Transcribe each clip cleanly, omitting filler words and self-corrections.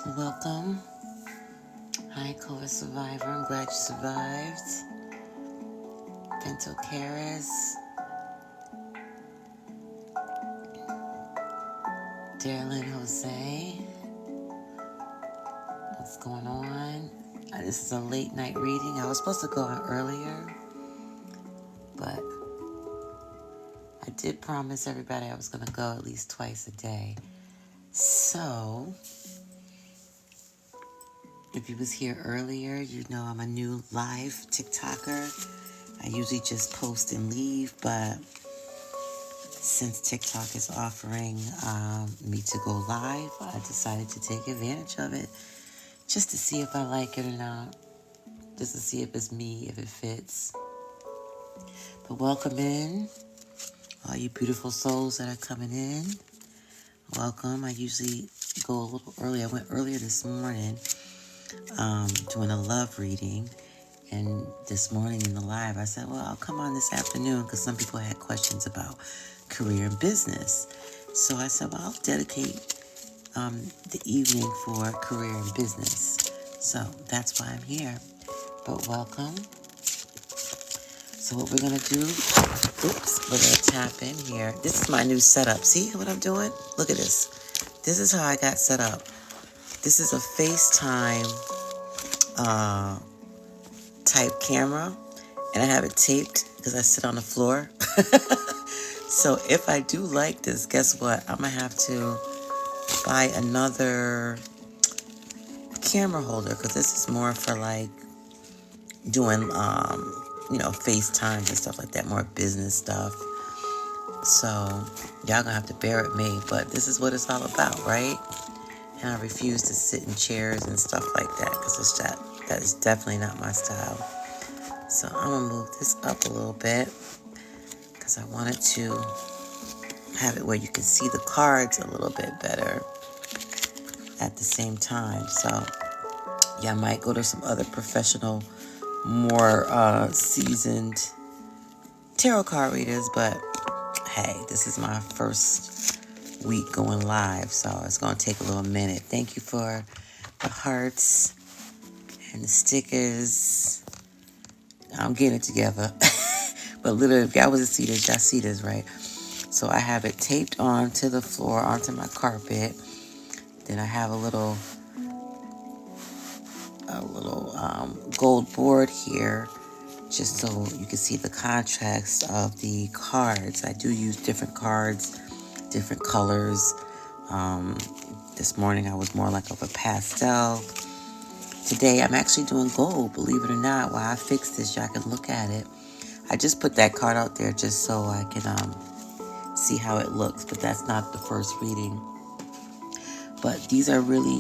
Welcome. Hi, COVID survivor. I'm glad you survived. Bento Caris, Darlene Jose. What's going on? This is a late night reading. I was supposed to go on earlier, but I did promise everybody I was going to go at least twice a day. So, if you was here earlier, you know I'm a new live TikToker. I usually just post and leave, but since TikTok is offering me to go live, I decided to take advantage of it just to see if I like it or not, just to see if it's me, if it fits. But welcome in, all you beautiful souls that are coming in. Welcome. I usually go a little early. I went earlier this morning doing a love reading. And this morning in the live, I said, well, I'll come on this afternoon because some people had questions about career and business. So I said, well, I'll dedicate the evening for career and business. So that's why I'm here. But welcome. So what we're going to do, we're going to tap in here. This is my new setup. See what I'm doing? Look at this. This is how I got set up. This is a FaceTime type camera, and I have it taped because I sit on the floor. So if I do like this, guess what? I'm going to have to buy another camera holder because this is more for like doing, FaceTimes and stuff like that, more business stuff. So y'all gonna have to bear with me, but this is what it's all about, right? And I refuse to sit in chairs and stuff like that because that is definitely not my style. So I'm gonna move this up a little bit because I wanted to have it where you can see the cards a little bit better at the same time. So yeah, I might go to some other professional, more seasoned tarot card readers, but hey, this is my first week going live, so it's going to take a little minute. Thank you for the hearts and the stickers. I'm getting it together. But literally, if y'all was to see this, y'all see this, right? So I have it taped onto the floor, onto my carpet. Then I have a little gold board here, just so you can see the contrast of the cards. I do use different cards, different colors. This morning I was more like of a pastel. Today I'm actually doing gold, believe it or not. While I fix this, y'all can look at it. I just put that card out there just so I can see how it looks, but that's not the first reading. But these are really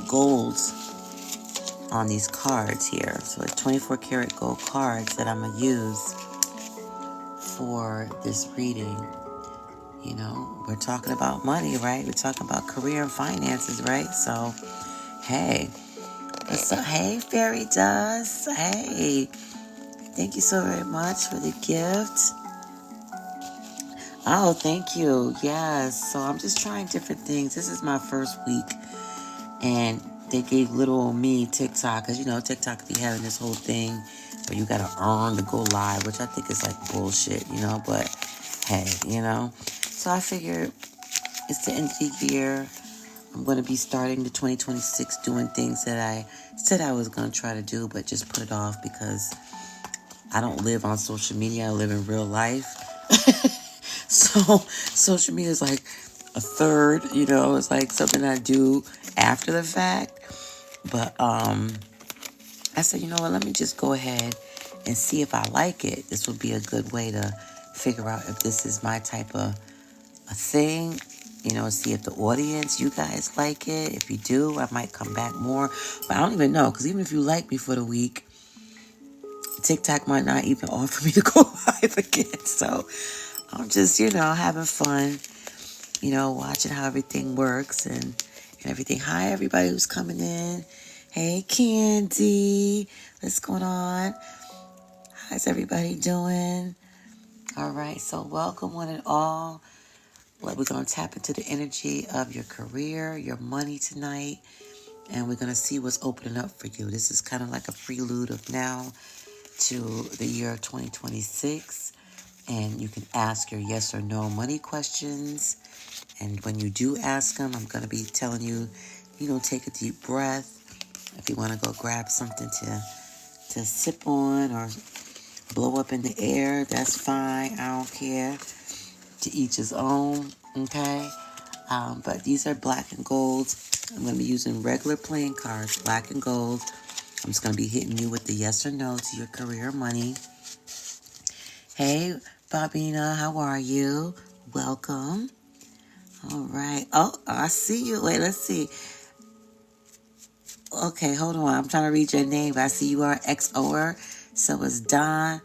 golds on these cards here. So it's 24 karat gold cards that I'm going to use for this reading. You know, we're talking about money, right? We're talking about career and finances, right? So, hey. What's up? Hey, Fairy Dust. Hey. Thank you so very much for the gift. Oh, thank you. Yes. So I'm just trying different things. This is my first week. And they gave little old me TikTok. Because, you know, TikTok be having this whole thing where you got to earn to go live, which I think is like bullshit, you know. But, hey, you know. So I figured it's the end of the year. I'm going to be starting the 2026 doing things that I said I was going to try to do, but just put it off because I don't live on social media. I live in real life. So social media is like a third, you know, it's like something I do after the fact. But I said, you know what, let me just go ahead and see if I like it. This would be a good way to figure out if this is my type of a thing, you know, see if the audience, you guys like it. If you do, I might come back more. But I don't even know, because even if you like me for the week, TikTok might not even offer me to go live again. So I'm just, you know, having fun, you know, watching how everything works and everything. Hi, everybody who's coming in. Hey, Candy. What's going on? How's everybody doing? All right, so welcome one and all. Well, we're going to tap into the energy of your career, your money tonight, and we're going to see what's opening up for you. This is kind of like a prelude of now to the year of 2026, and you can ask your yes or no money questions. And when you do ask them, I'm going to be telling you, take a deep breath. If you want to go grab something to sip on or blow up in the air, that's fine. I don't care. To each his own, okay? But these are black and gold. I'm going to be using regular playing cards, black and gold. I'm just going to be hitting you with the yes or no to your career or money. Hey, Bobina, how are you? Welcome. All right. Oh, I see you. Wait, let's see. Okay, hold on. I'm trying to read your name, but I see you are XOer. So it's Danama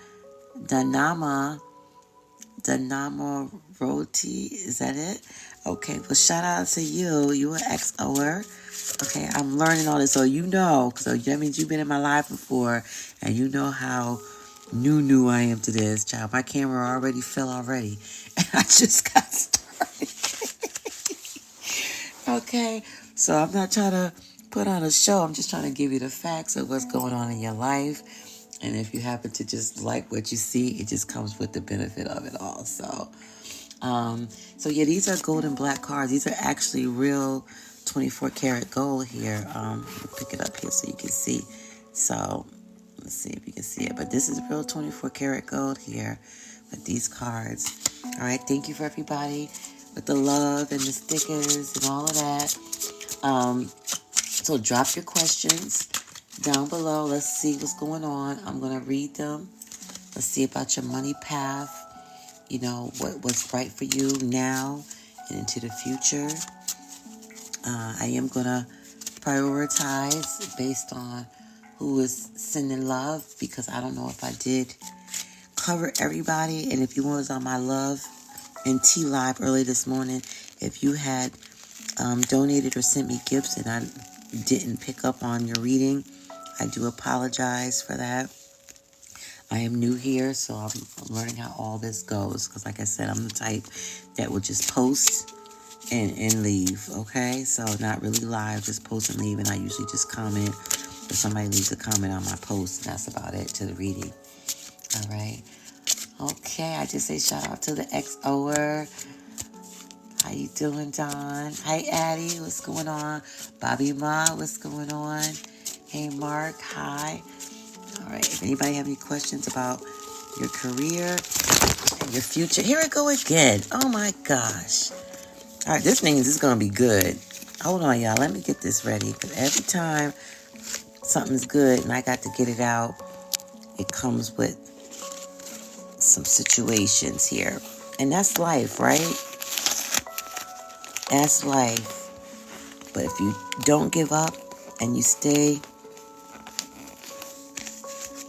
Roti. Is that it? Okay, well, shout out to you. You are XOer. Okay, I'm learning all this. So so that means you've been in my life before, and you know how new I am to this, child. My camera already fell already, and I just got started. Okay, so I'm not trying to put on a show. I'm just trying to give you the facts of what's going on in your life. And if you happen to just like what you see, it just comes with the benefit of it all. So yeah, these are gold and black cards. These are actually real 24 karat gold here. Pick it up here so you can see. So let's see if you can see it. But this is real 24 karat gold here with these cards. All right, thank you for everybody with the love and the stickers and all of that. So drop your questions down below. Let's see what's going on. I'm going to read them. Let's see about your money path. What's right for you now and into the future. I am going to prioritize based on who is sending love, because I don't know if I did cover everybody. And if you was on my Love and Tea Live early this morning, if you had donated or sent me gifts and I didn't pick up on your reading, I do apologize for that. I am new here, so I'm learning how all this goes. Because like I said, I'm the type that will just post and leave, okay? So not really live, just post and leave. And I usually just comment if somebody leaves a comment on my post. And that's about it to the reading. All right. Okay, I just say shout out to the XOer. How you doing, Don? Hi, Addie. What's going on? Bobby Ma, what's going on? Hey, Mark. Hi. All right. If anybody have any questions about your career and your future, here we go again. Oh my gosh. All right. This means it's gonna be good. Hold on, y'all. Let me get this ready, because every time something's good and I got to get it out, it comes with some situations here, and that's life, right? That's life. But if you don't give up and you stay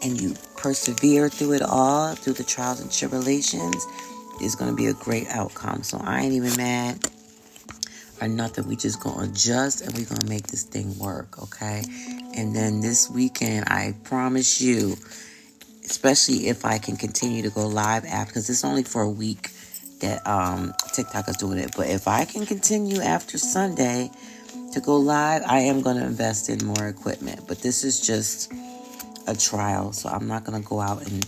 and you persevere through it all, through the trials and tribulations, it's going to be a great outcome. So I ain't even mad or nothing. We just going to adjust and we're going to make this thing work, okay? And then this weekend, I promise you, especially if I can continue to go live after, because it's only for a week that TikTok is doing it. But if I can continue after Sunday to go live, I am going to invest in more equipment. But this is just a trial, so I'm not going to go out and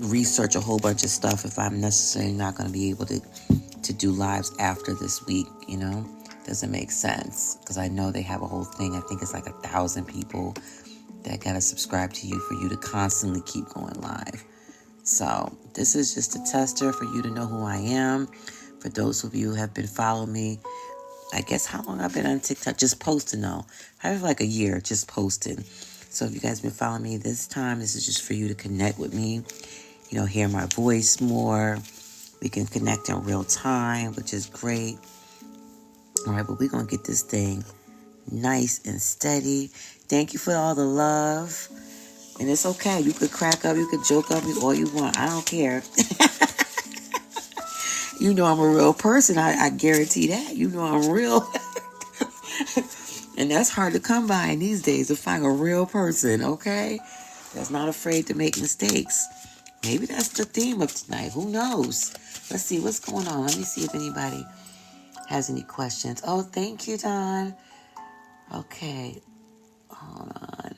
research a whole bunch of stuff if I'm necessarily not going to be able to do lives after this week, Doesn't make sense, because I know they have a whole thing. I think it's like 1,000 people that got to subscribe to you for you to constantly keep going live. So this is just a tester for you to know who I am. For those of you who have been following me, I guess how long I've been on TikTok, just posting though. I have like a year just posting. So if you guys been following me this time, this is just for you to connect with me, hear my voice more. We can connect in real time, which is great. All right, but we're going to get this thing nice and steady. Thank you for all the love. And it's okay. You could crack up. You could joke up all you want. I don't care. I'm a real person. I guarantee that. I'm real. And that's hard to come by in these days, to find a real person, okay? That's not afraid to make mistakes. Maybe that's the theme of tonight. Who knows? Let's see what's going on. Let me see if anybody has any questions. Oh, thank you, Don. Okay, hold on.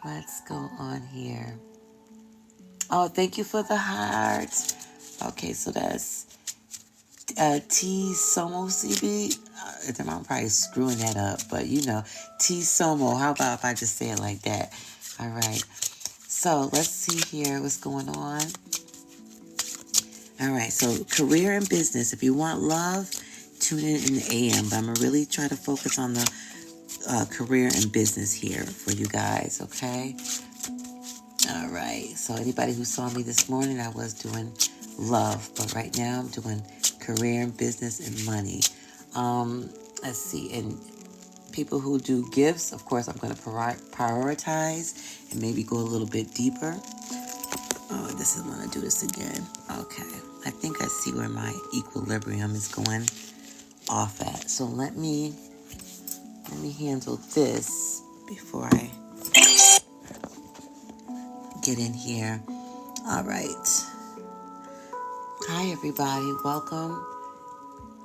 Let's go on here. Oh, thank you for the heart. Okay, so that's T Somo CB. I'm probably screwing that up, but you know, T Somo. How about if I just say it like that? All right. So let's see here what's going on. All right. So career and business. If you want love, tune in the AM. But I'm gonna really try to focus on the career and business here for you guys. Okay. All right. So anybody who saw me this morning, I was doing love, but right now I'm doing career and business and money. Let's see. And people who do gifts, of course, I'm going to prioritize and maybe go a little bit deeper. Oh, this is when I do this again. Okay. I think I see where my equilibrium is going off at. So let me handle this before I get in here. All right. Hi, everybody. Welcome.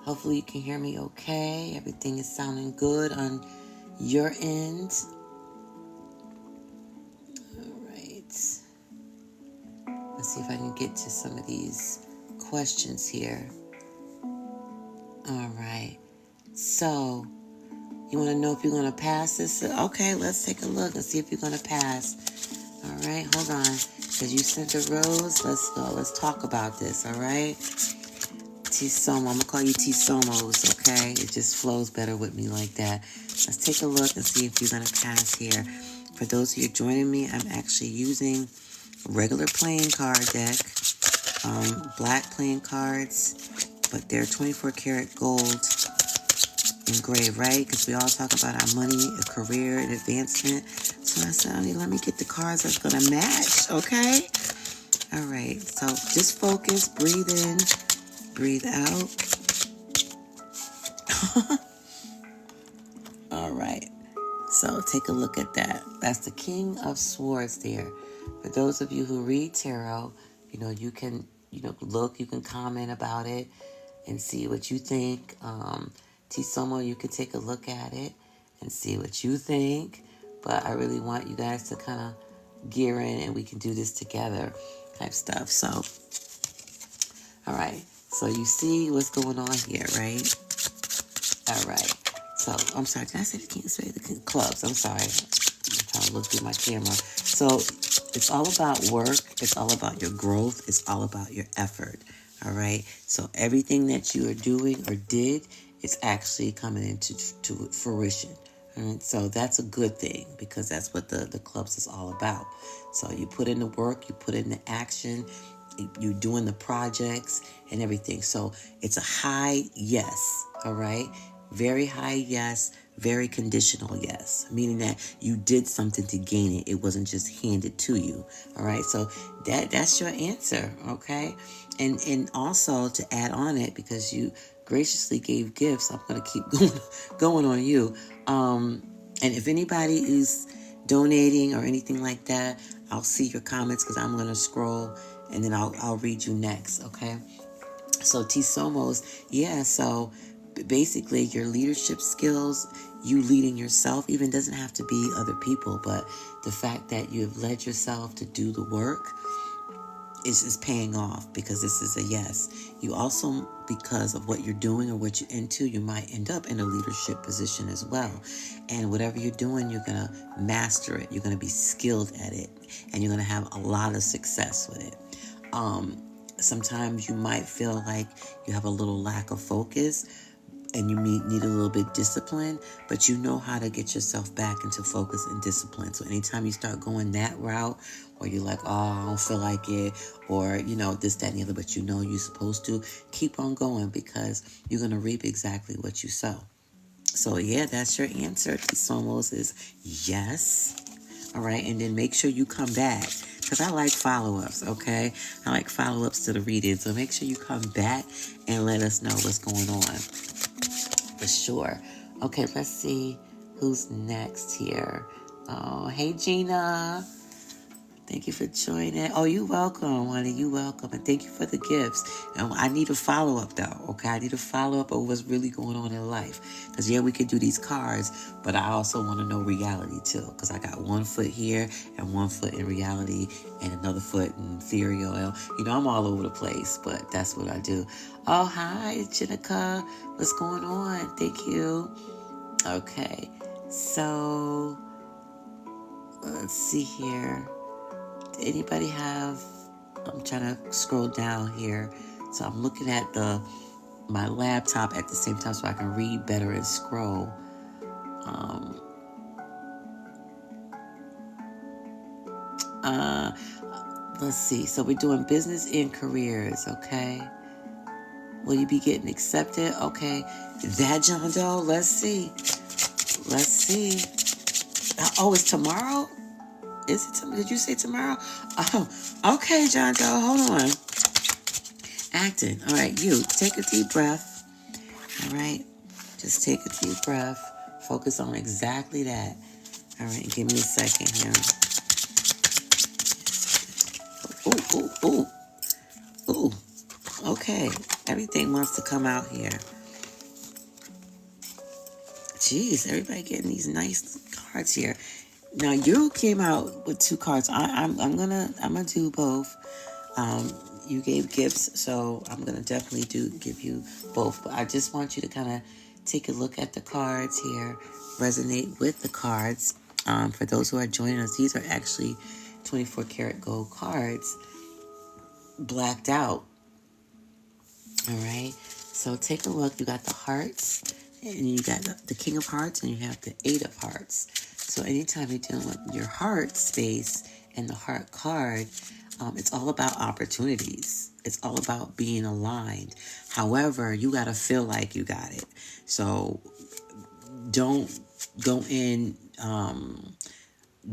Hopefully you can hear me okay. Everything is sounding good on your end. All right. Let's see if I can get to some of these questions here. All right. So, you want to know if you're going to pass this? Okay, let's take a look and see if you're going to pass. All right, hold on. Because you sent a rose, let's go. Let's talk about this, all right? T-Somo, I'm going to call you T-Somos, okay? It just flows better with me like that. Let's take a look and see if you're going to pass here. For those of you joining me, I'm actually using a regular playing card deck, black playing cards, but they're 24 karat gold engraved, right? Because we all talk about our money, a career, and advancement. So I said, let me get the cards that's going to match, okay? All right, so just focus, breathe in, breathe out. All right, so take a look at that. That's the King of Swords there. For those of you who read tarot, you can, look, you can comment about it and see what you think. T-Somo, you could take a look at it and see what you think. But I really want you guys to kind of gear in and we can do this together type stuff. So, all right. So you see what's going on here, right? All right. So, I'm sorry. Did I say the King of Clubs? I'm sorry. I'm trying to look through my camera. So, it's all about work. It's all about your growth. It's all about your effort. All right. So, everything that you are doing or did is actually coming into fruition. All right? So, that's a good thing because that's what the clubs is all about. So, you put in the work, you put in the action, you're doing the projects and everything. So, it's a high yes. All right. Very high yes, very conditional yes, meaning that you did something to gain it. It wasn't just handed to you. All right. So that's your answer. Okay. And also to add on it, because you graciously gave gifts, I'm going to keep going on you. And if anybody is donating or anything like that, I'll see your comments because I'm going to scroll and then I'll read you next. Okay. So T-Somos, yeah. So basically your leadership skills, you leading yourself, even doesn't have to be other people, but the fact that you have led yourself to do the work is paying off because this is a yes. You also, because of what you're doing or what you're into, you might end up in a leadership position as well. And whatever you're doing, you're going to master it. You're going to be skilled at it and you're going to have a lot of success with it. Sometimes you might feel like you have a little lack of focus and you need a little bit of discipline, but you know how to get yourself back into focus and discipline. So anytime you start going that route, or you're like, oh, I don't feel like it, or, this, that, and the other, but you're supposed to, keep on going because you're going to reap exactly what you sow. So, yeah, that's your answer. T-Somos is yes. All right, and then make sure you come back because I like follow-ups, okay? I like follow-ups to the reading, so make sure you come back and let us know what's going on. For sure. Okay, let's see who's next here. Oh, hey, Gina. Thank you for joining. Oh, you welcome, honey. You welcome. And thank you for the gifts. And I need a follow-up, though, okay? I need a follow-up of what's really going on in life. Because, yeah, we could do these cards, but I also want to know reality, too. Because I got one foot here and one foot in reality and another foot in ethereal. You know, I'm all over the place, but that's what I do. Oh, hi, Jenica. What's going on? Thank you. Okay. So, let's see here. Anybody have, I'm trying to scroll down here. So I'm looking at my laptop at the same time so I can read better and scroll. Let's see. So we're doing business and careers, okay? Will you be getting accepted? Okay. That, John Doe, let's see. Let's see. Oh, it's tomorrow? Is it? Did you say tomorrow? Oh, okay, John Doe. Hold on. Acting. All right, you take a deep breath. All right, just take a deep breath. Focus on exactly that. All right, give me a second here. Ooh. Okay, everything wants to come out here. Jeez, everybody getting these nice cards here. Now you came out with 2 cards. I'm gonna do both. You gave gifts, so I'm gonna definitely give you both. But I just want you to kind of take a look at the cards here, resonate with the cards. For those who are joining us, these are actually 24 karat gold cards, blacked out. All right. So take a look. You got the hearts, and you got the King of Hearts, and you have the 8 of Hearts. So anytime you're dealing with your heart space and the heart card, it's all about opportunities. It's all about being aligned. However, you got to feel like you got it. So don't go in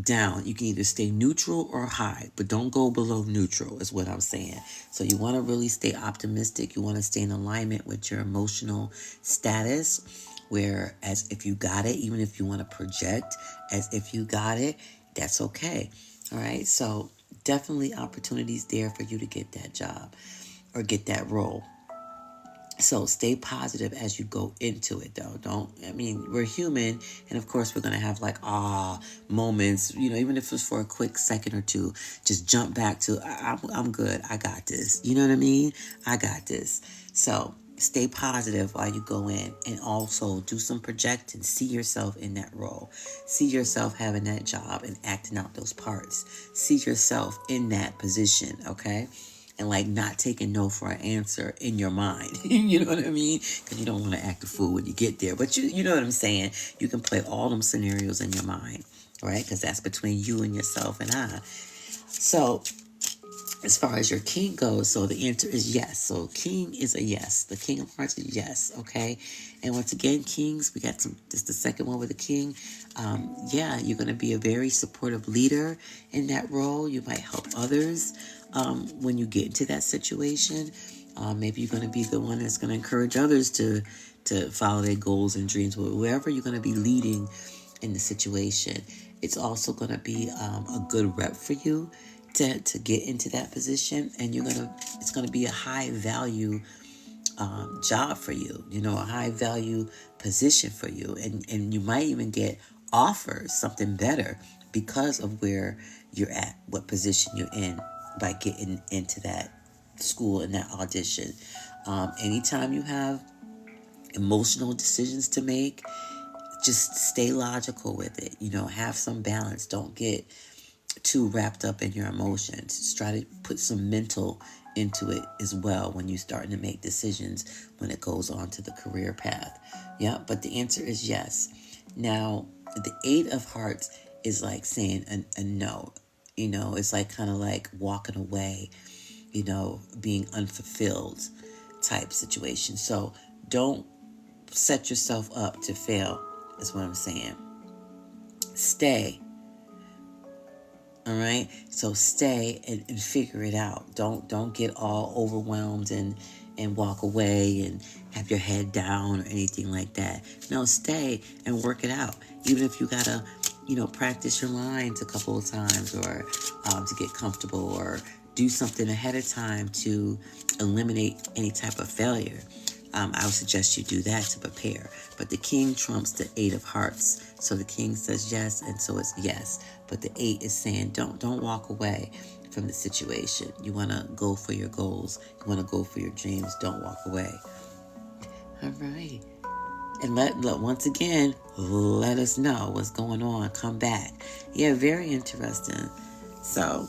down. You can either stay neutral or high, but don't go below neutral is what I'm saying. So you want to really stay optimistic. You want to stay in alignment with your emotional status, where as if you got it, even if you want to project as if you got it, that's okay. All right. So definitely opportunities there for you to get that job or get that role. So stay positive as you go into it, though. We're human, and of course we're going to have moments, even if it's for a quick second or two, just jump back to, I'm good. I got this. You know what I mean? I got this. So stay positive while you go in, and also do some projecting. See yourself in that role. See yourself having that job and acting out those parts. See yourself in that position, okay? And not taking no for an answer in your mind. You know what I mean? Because you don't want to act a fool when you get there. But you know what I'm saying? You can play all them scenarios in your mind, right? Because that's between you and yourself and I. So as far as your king goes, so the answer is yes. So king is a yes. The King of Hearts is yes, okay? And once again, kings, we got just the second one with the king. You're going to be a very supportive leader in that role. You might help others when you get into that situation. Maybe you're going to be the one that's going to encourage others to follow their goals and dreams. Wherever you're going to be leading in the situation, it's also going to be a good rep for you to get into that position, and it's going to be a high value job for you, a high value position for you, and you might even get offers something better because of where you're at, what position you're in by getting into that school and that audition. Anytime you have emotional decisions to make, just stay logical with it. Have some balance. Don't get too wrapped up in your emotions. Just try to put some mental into it as well when you're starting to make decisions when it goes on to the career path. Yeah, but the answer is yes. Now, the 8 of Hearts is like saying a no. It's kind of like walking away, being unfulfilled type situation. So don't set yourself up to fail, is what I'm saying. Stay. All right. So stay and figure it out. Don't get all overwhelmed and walk away and have your head down or anything like that. No, stay and work it out. Even if you gotta practice your lines a couple of times, or to get comfortable, or do something ahead of time to eliminate any type of failure. I would suggest you do that to prepare. But the king trumps the 8 of hearts. So the king says yes, and so it's yes. But the 8 is saying don't walk away from the situation. You want to go for your goals. You want to go for your dreams. Don't walk away. All right. And let once again, let us know what's going on. Come back. Yeah, very interesting. So,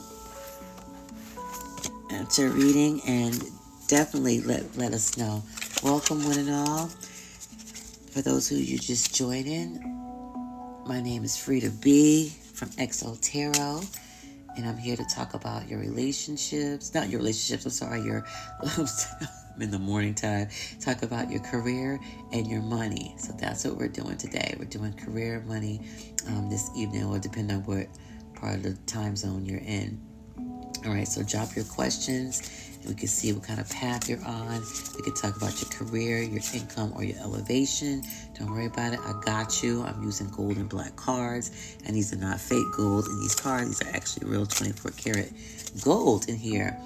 after reading, and definitely let us know. Welcome, one and all. For those who you just joined in, my name is Frida B. from XO Tarot, and I'm here to talk about your relationships. Not your relationships, I'm sorry, I'm in the morning time. Talk about your career and your money. So that's what we're doing today. We're doing career, money this evening, or depending on what part of the time zone you're in. All right, so drop your questions, and we can see what kind of path you're on. We can talk about your career, your income, or your elevation. Don't worry about it. I got you. I'm using gold and black cards, and these are not fake gold. And these cards, these are actually real 24 karat gold in here.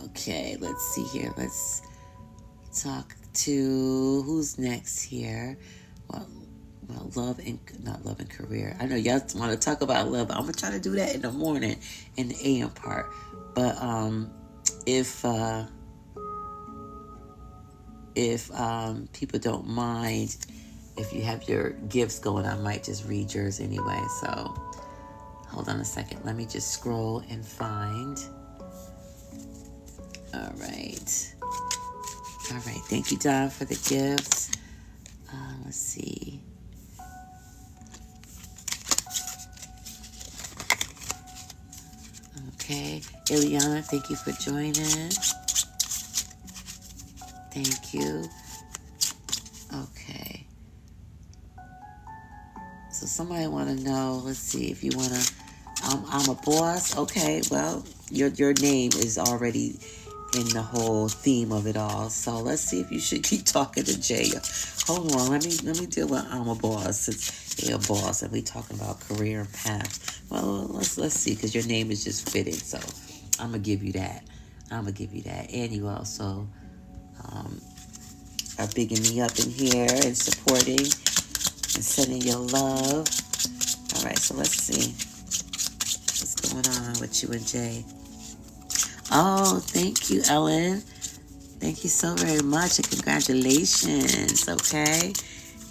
Okay, let's see here. Let's talk to who's next here. Well, love and not love and career. I know y'all want to talk about love. I'm gonna try to do that in the morning, in the AM part. But if people don't mind, if you have your gifts going, I might just read yours anyway. So hold on a second. Let me just scroll and find. All right. Thank you, Don, for the gifts. Let's see. Okay. Ileana, thank you for joining. Thank you. Okay. So somebody want to know, let's see, if you want to, I'm a boss. Okay, well, your name is already in the whole theme of it all. So let's see if you should keep talking to Jay. Hold on, let me deal with I'm a boss, since you're a boss and we talking about career and path. Well, let's see, because your name is just fitting. So I'm gonna give you that. And you also are bigging me up in here and supporting and sending your love. All right, so let's see what's going on with you and Jay. Oh, thank you, Ellen. Thank you so very much, and congratulations, okay?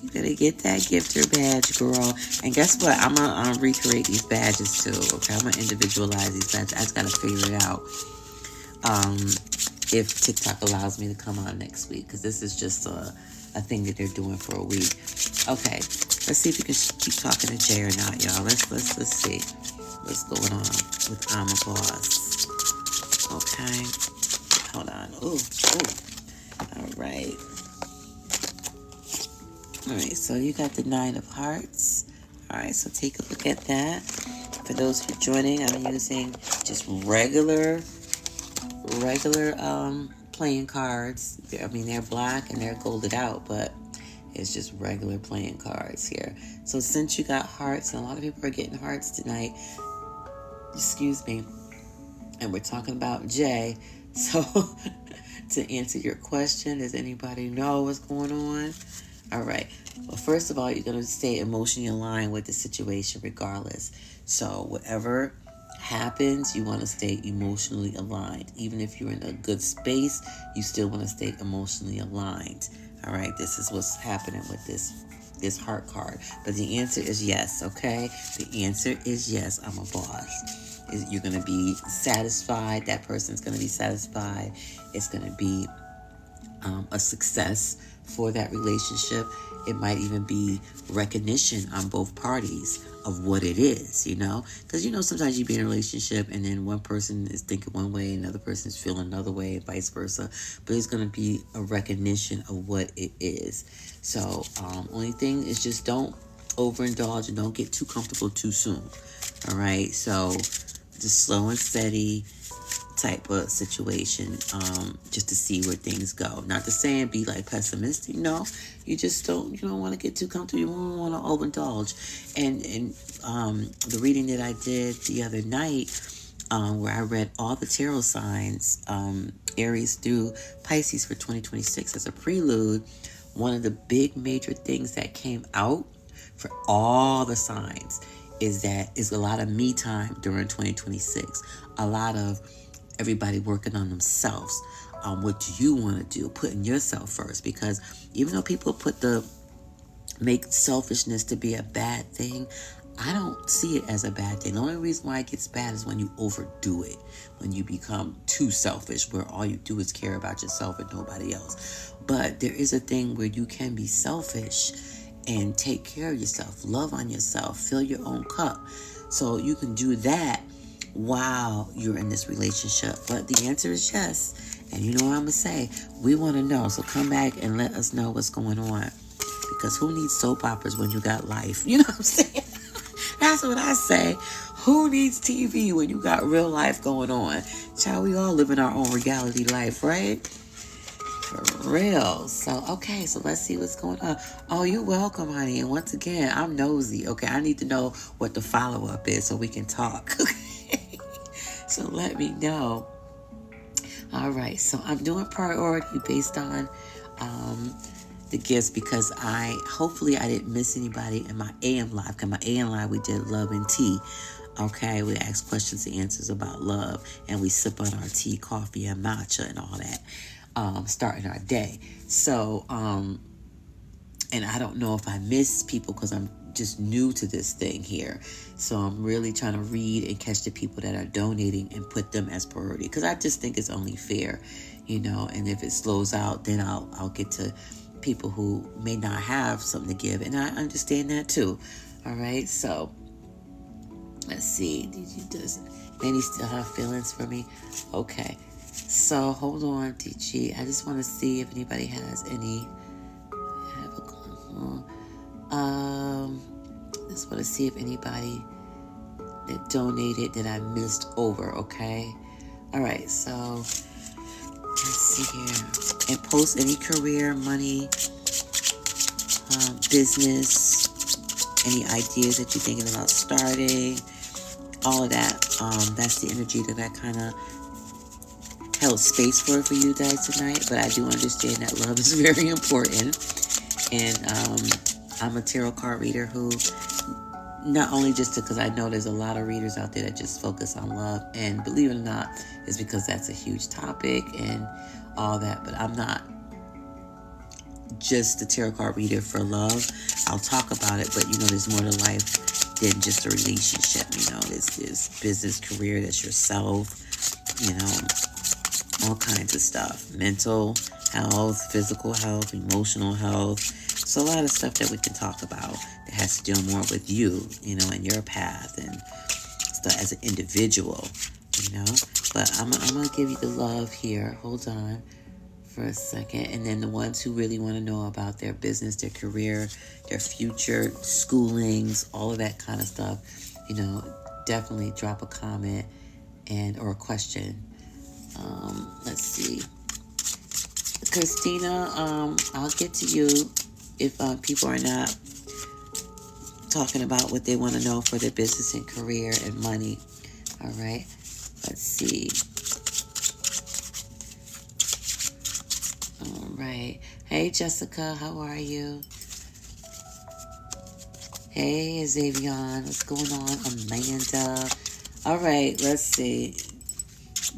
You better get that gifter badge, girl. And guess what? I'm going to recreate these badges, too, okay? I'm going to individualize these badges. I just got to figure it out if TikTok allows me to come on next week, because this is just a thing that they're doing for a week. Okay, let's see if we can keep talking to Jay or not, y'all. Let's see what's going on with I'm a Boss. Okay, hold on. Ooh. All right, so you got the 9 of Hearts. All right, so take a look at that. For those who are joining, I'm using just regular playing cards. I mean, they're black and they're golded out, but it's just regular playing cards here. So since you got hearts, and a lot of people are getting hearts tonight, excuse me, and we're talking about Jay, so to answer your question, does anybody know what's going on? All right. Well, first of all, you're going to stay emotionally aligned with the situation regardless. So whatever happens, you want to stay emotionally aligned. Even if you're in a good space, you still want to stay emotionally aligned. All right. This is what's happening with this heart card. But the answer is yes, okay? The answer is yes, I'm a boss. You're going to be satisfied. That person's going to be satisfied. It's going to be a success for that relationship. It might even be recognition on both parties of what it is, because sometimes you be in a relationship and then one person is thinking one way and another person is feeling another way and vice versa, but it's going to be a recognition of what it is. So only thing is just don't overindulge and don't get too comfortable too soon. All right, so just slow and steady. type of situation, just to see where things go. Not to say and be like pessimistic. No, you just don't want to get too comfortable. You don't want to overindulge. And the reading that I did the other night, where I read all the tarot signs, Aries through Pisces for 2026 as a prelude, one of the big major things that came out for all the signs is a lot of me time during 2026. A lot of everybody working on themselves. What do you want to do? Putting yourself first. Because even though people make selfishness to be a bad thing, I don't see it as a bad thing. The only reason why it gets bad is when you overdo it. When you become too selfish, where all you do is care about yourself and nobody else. But there is a thing where you can be selfish and take care of yourself, love on yourself, fill your own cup. So you can do that while you're in this relationship. But the answer is yes. And you know what I'm going to say? We want to know. So come back and let us know what's going on. Because who needs soap operas when you got life? You know what I'm saying? That's what I say. Who needs TV when you got real life going on? Child, we all live in our own reality life, right? For real. So, okay, so let's see what's going on. Oh, you're welcome, honey. And once again, I'm nosy. Okay, I need to know what the follow-up is so we can talk. Okay? So let me know. All right, so I'm doing priority based on the gifts, because hopefully I didn't miss anybody in my AM live. Because my AM live, we did love and tea. Okay, we asked questions and answers about love, and we sip on our tea, coffee, and matcha and all that. Starting our day. So, and I don't know if I miss people because I'm just new to this thing here. So I'm really trying to read and catch the people that are donating and put them as priority, because I just think it's only fair, and if it slows out, then I'll get to people who may not have something to give. And I understand that too. All right. So let's see. Does Manny still have feelings for me? Okay. So hold on, DG. I just want to see if anybody has any. Just want to see if anybody that donated that I missed over. Okay. All right. So let's see here. And post any career, money, business, any ideas that you're thinking about starting. All of that. That's the energy that I kind of held space for you guys tonight. But I do understand that love is very important. And I'm a tarot card reader who, not only just because I know there's a lot of readers out there that just focus on love, and believe it or not, it's because that's a huge topic and all that. But I'm not just a tarot card reader for love. I'll talk about it, but there's more to life than just a relationship. There's business, career, that's yourself, all kinds of stuff. Mental health, physical health, emotional health. So a lot of stuff that we can talk about that has to do more with you, and your path and stuff as an individual, But I'm going to give you the love here. Hold on for a second. And then the ones who really want to know about their business, their career, their future, schoolings, all of that kind of stuff, definitely drop a comment or a question. Let's see. Christina, I'll get to you if people are not talking about what they want to know for their business and career and money. All right. Let's see. All right. Hey, Jessica, how are you? Hey, Xavion, what's going on? Amanda. All right, let's see.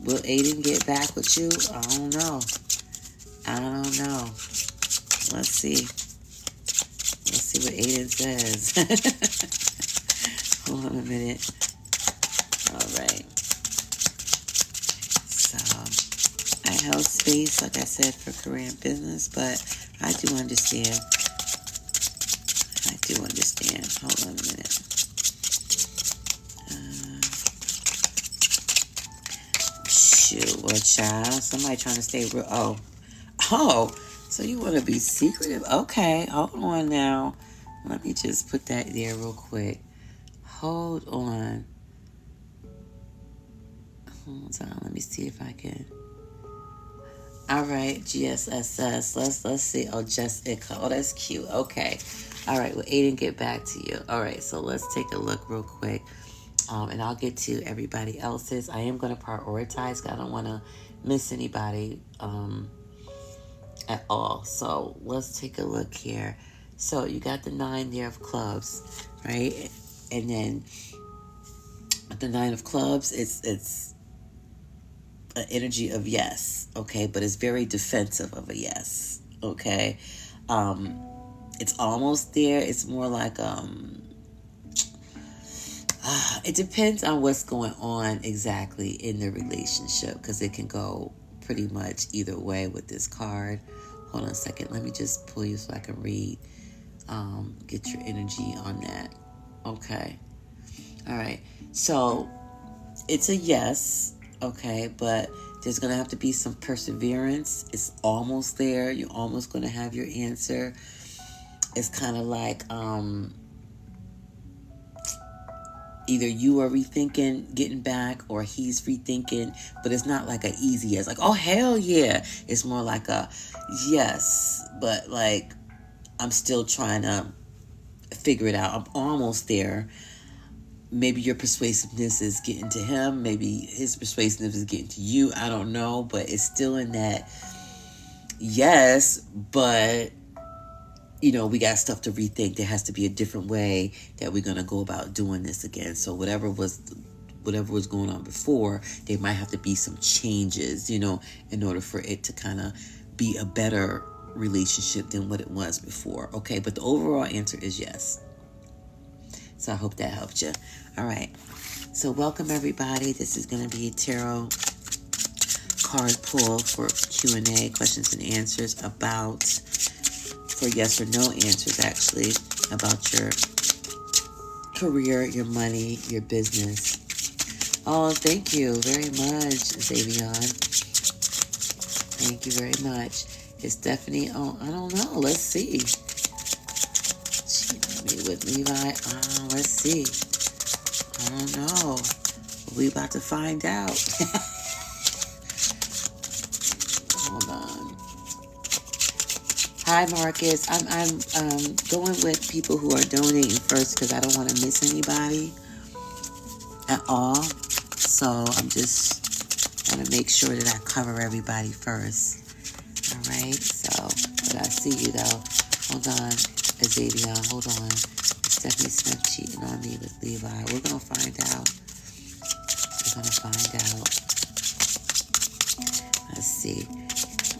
Will Aiden get back with you? I don't know. Let's see. Let's see what Aiden says. Hold on a minute. All right. So, I held space, like I said, for career and business, but I do understand. Hold on a minute. Shoot, what child? Somebody trying to stay real. Oh, so you want to be secretive? Okay, hold on now. Let me just put that there real quick. Hold on. Hold on, let me see if I can. All right, GSSS. Let's see. Oh, Jessica. Oh, that's cute. Okay. All right. Well, Aiden, get back to you. All right. So let's take a look real quick. And I'll get to everybody else's. I am going to prioritize. I don't want to miss anybody at all. So let's take a look here. So you got the 9 there of clubs, right? And then the 9 of clubs, it's an energy of yes, okay? But it's very defensive of a yes, okay? It's almost there. It's more like it depends on what's going on exactly in the relationship, because it can go pretty much either way with this card. Hold on a second. Let me just pull you so I can read, get your energy on that. Okay. All right. So it's a yes, okay, but there's going to have to be some perseverance. It's almost there. You're almost going to have your answer. It's kind of like either you are rethinking getting back or he's rethinking, but it's not like an easy yes, like, oh, hell yeah. It's more like a yes, but like I'm still trying to figure it out. I'm almost there. Maybe your persuasiveness is getting to him. Maybe his persuasiveness is getting to you. I don't know, but it's still in that yes, but you know, we got stuff to rethink. There has to be a different way that we're going to go about doing this again. So whatever was going on before, there might have to be some changes, you know, in order for it to kind of be a better relationship than what it was before. Okay, but the overall answer is yes. So I hope that helped you. All right. So welcome everybody. This is going to be a tarot card pull for Q&A, questions and answers about, for yes or no answers actually, about your career, your money, your business. Oh, thank you very much, Xavion. Thank you very much. Is Stephanie, oh, I don't know. Let's see. With Levi, let's see. I don't know. We about to find out. Hold on. Hi, Marcus. I'm going with people who are donating first because I don't want to miss anybody at all. So I'm just want to make sure that I cover everybody first. All right. So, but I see you though. Hold on, Xavier. Hold on. Stephanie Smith cheating on me with Levi. We're gonna find out. We're gonna find out. Let's see.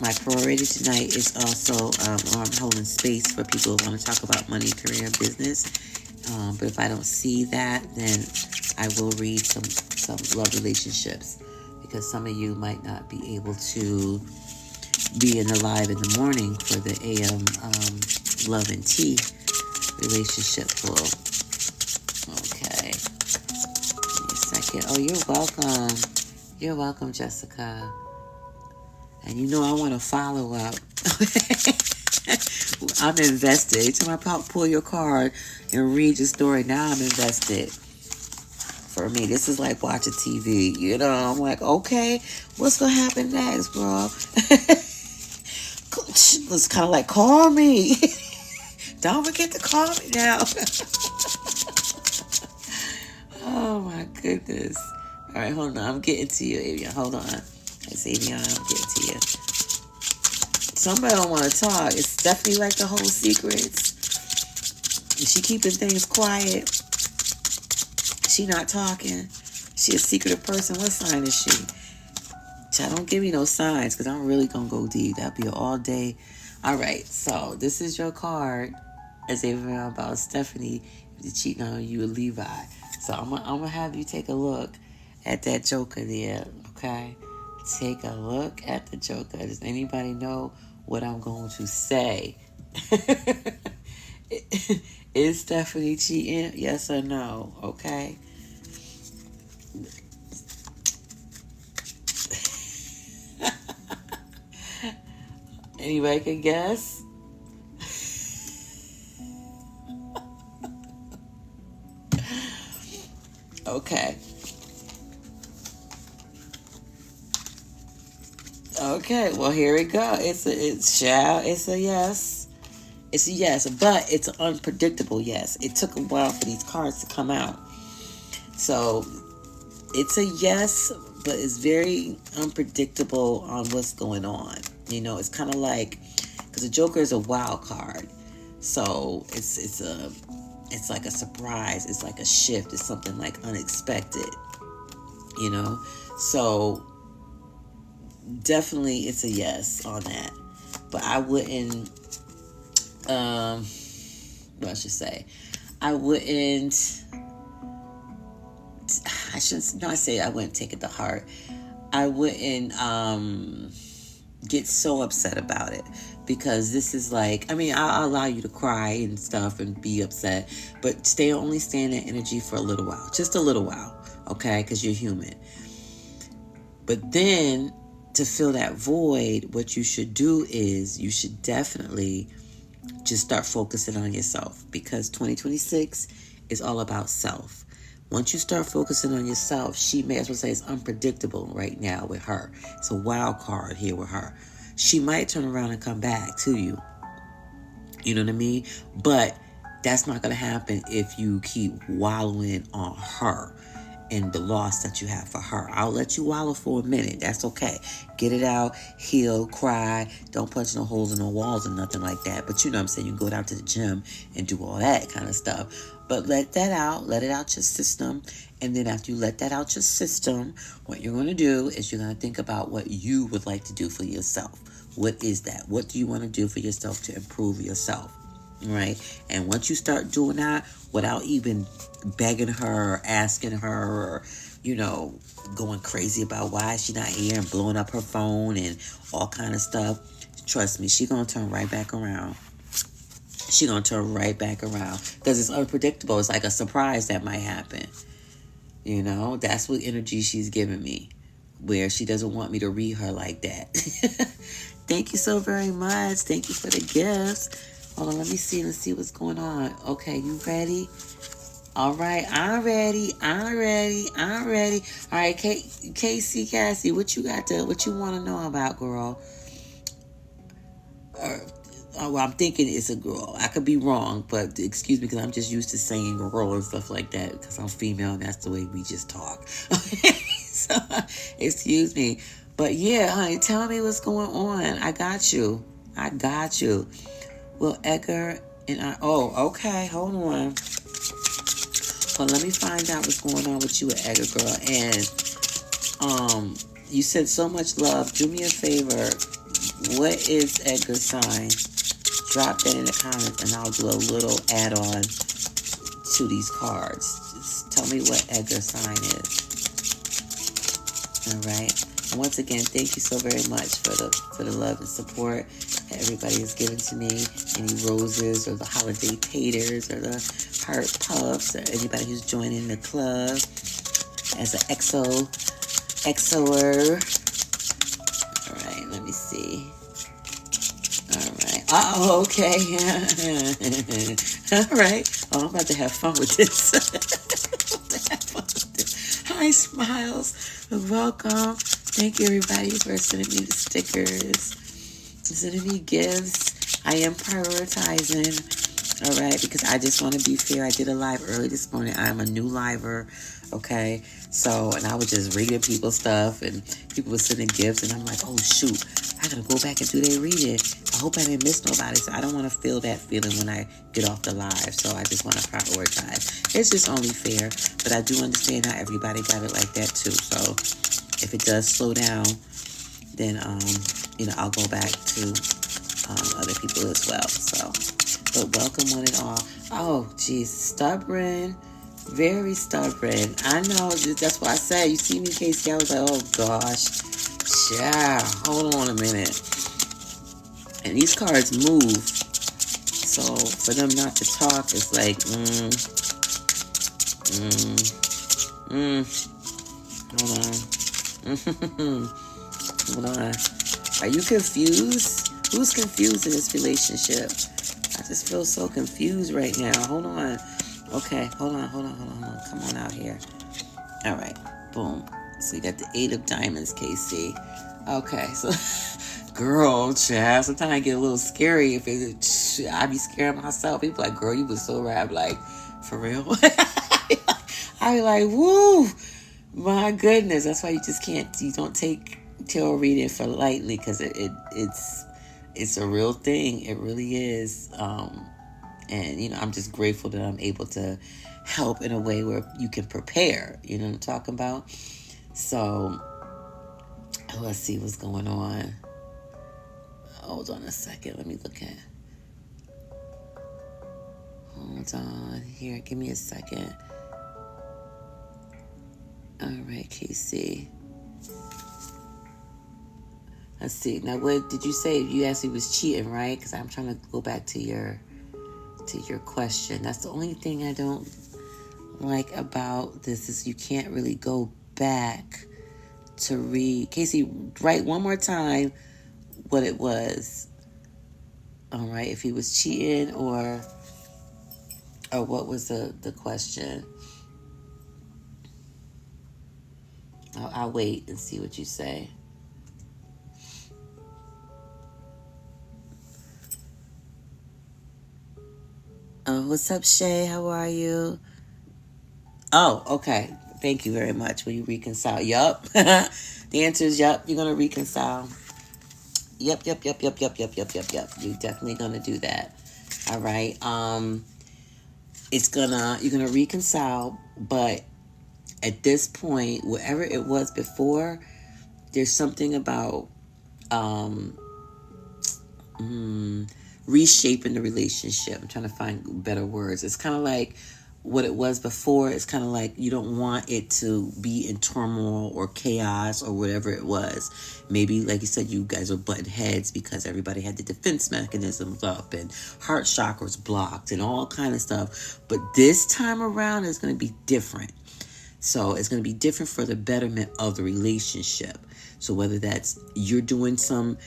My priority tonight is also I'm holding space for people who want to talk about money, career, and business. But if I don't see that, then I will read some love relationships, because some of you might not be able to be in the live in the morning for the AM love and tea relationship pull. Okay. Give me a second. Oh, you're welcome. You're welcome, Jessica. And you know I want to follow up. I'm invested. Every time I pull your card and read your story, now I'm invested. For me, this is like watching TV. You know, I'm like, okay, what's going to happen next, bro? It's kind of like, call me. Don't forget to call me now. Oh, my goodness. All right, hold on. I'm getting to you, Avion. Hold on. It's Avion. I'm getting to you. Somebody don't want to talk. It's Stephanie like the whole secrets. Is she keeping things quiet? She not talking? She a secretive person? What sign is she? Child, don't give me no signs, because I'm really going to go deep. That'll be all day. All right, so this is your card as Avion about Stephanie cheating on you with Levi. So I'm gonna have you take a look at that joker there, okay? Take a look at the joker. Does anybody know what I'm going to say? Is Stephanie cheating? Yes or no? Okay. Anybody can guess? Okay. Okay, well here we go. It's a yes. It's a yes, but it's an unpredictable yes. It took a while for these cards to come out. So it's a yes, but it's very unpredictable on what's going on. You know, it's kind of like, because the Joker is a wild card, so it's like a surprise. It's like a shift. It's something like unexpected. You know, so definitely it's a yes on that. But I wouldn't. What I should say, I wouldn't. I shouldn't. No, I say I wouldn't take it to heart. I wouldn't get so upset about it, because this is like, I mean, I'll allow you to cry and stuff and be upset, but stay in that energy for a little while, just a little while, okay? Because you're human. But then to fill that void, what you should do is you should definitely just start focusing on yourself, because 2026 is all about self. Once you start focusing on yourself, she may as well say it's unpredictable right now with her. It's a wild card here with her. She might turn around and come back to you. You know what I mean? But that's not going to happen if you keep wallowing on her and the loss that you have for her. I'll let you wallow for a minute. That's okay. Get it out, heal, cry. Don't punch no holes in no walls or nothing like that. But you know what I'm saying? You can go down to the gym and do all that kind of stuff. But let that out. Let it out your system. And then after you let that out your system, what you're going to do is you're going to think about what you would like to do for yourself. What is that? What do you want to do for yourself to improve yourself? Right? And once you start doing that without even begging her or asking her or, you know, going crazy about why is she not here and blowing up her phone and all kind of stuff, trust me, she's going to turn right back around. She's going to turn right back around, because it's unpredictable. It's like a surprise that might happen. You know, that's what energy she's giving me, where she doesn't want me to read her like that. Thank you so very much. Thank you for the gifts. Hold on, let me see. Let's see what's going on. Okay, you ready? All right, I'm ready. All right, Casey, Cassie, what you want to know about, girl? Well, I'm thinking it's a girl. I could be wrong, but excuse me, because I'm just used to saying girl and stuff like that, because I'm female and that's the way we just talk. So, excuse me. But yeah, honey, tell me what's going on. I got you. Well, Edgar and I... Oh, okay. Hold on. Well, let me find out what's going on with you and Edgar, girl. And you said so much love. Do me a favor. What is Edgar's sign? Drop that in the comments and I'll do a little add-on to these cards. Just tell me what Edgar's sign is. All right. And once again, thank you so very much for the love and support that everybody has given to me. Any roses or the holiday taters or the heart puffs or anybody who's joining the club as an XOer. All right, let me see. All right. Oh, okay. All right. Oh, I'm about to have fun with this. Hi, Smiles. Welcome. Thank you, everybody, for sending me the stickers, sending me gifts. I am prioritizing, all right, because I just want to be fair. I did a live early this morning. I'm a new liver, okay? So, and I was just reading people's stuff, and people were sending gifts, and I'm like, oh, shoot, I got to go back and do their reading. I hope I didn't miss nobody, so I don't want to feel that feeling when I get off the live, so I just want to prioritize. It's just only fair, but I do understand how everybody got it like that, too, so if it does slow down, then, you know, I'll go back to other people as well, so. But welcome one and all. Oh, geez, stubborn. Very stubborn. I know, that's what I said. You see me, Casey, I was like, oh, gosh. Yeah, hold on a minute. And these cards move. So, for them not to talk, it's like, hold on. Hold on. Are you confused? Who's confused in this relationship? I just feel so confused right now. Hold on. Okay, hold on. Come on out here. All right, boom. So you got the 8 of diamonds, Casey. Okay, so girl, child, sometimes I get a little scary if I be scared myself. People like, girl, you was so right. I'm like, for real? I be like, woo, my goodness. That's why you don't take tarot reading for lightly, because it's a real thing. It really is. And, I'm just grateful that I'm able to help in a way where you can prepare. You know what I'm talking about? So, let's see what's going on. Hold on a second. Let me look at. Hold on. Here, give me a second. All right, Casey. Let's see. Now, what did you say? You asked me was cheating, right? Because I'm trying to go back to your question. That's the only thing I don't like about this is you can't really go back to read. Casey, write one more time what it was. All right, if he was cheating or what was the question? I'll wait and see what you say. What's up, Shay? How are you? Oh, okay. Thank you very much. Will you reconcile? Yup. The answer is yup. You're going to reconcile. Yep. You're definitely going to do that. All right. You're going to reconcile, but at this point, whatever it was before, there's something about reshaping the relationship. I'm trying to find better words. It's kind of like what it was before. It's kind of like you don't want it to be in turmoil or chaos or whatever it was. Maybe, like you said, you guys were butting heads because everybody had the defense mechanisms up and heart chakras blocked and all kind of stuff. But this time around, it's going to be different. So it's going to be different for the betterment of the relationship. So whether that's you're doing some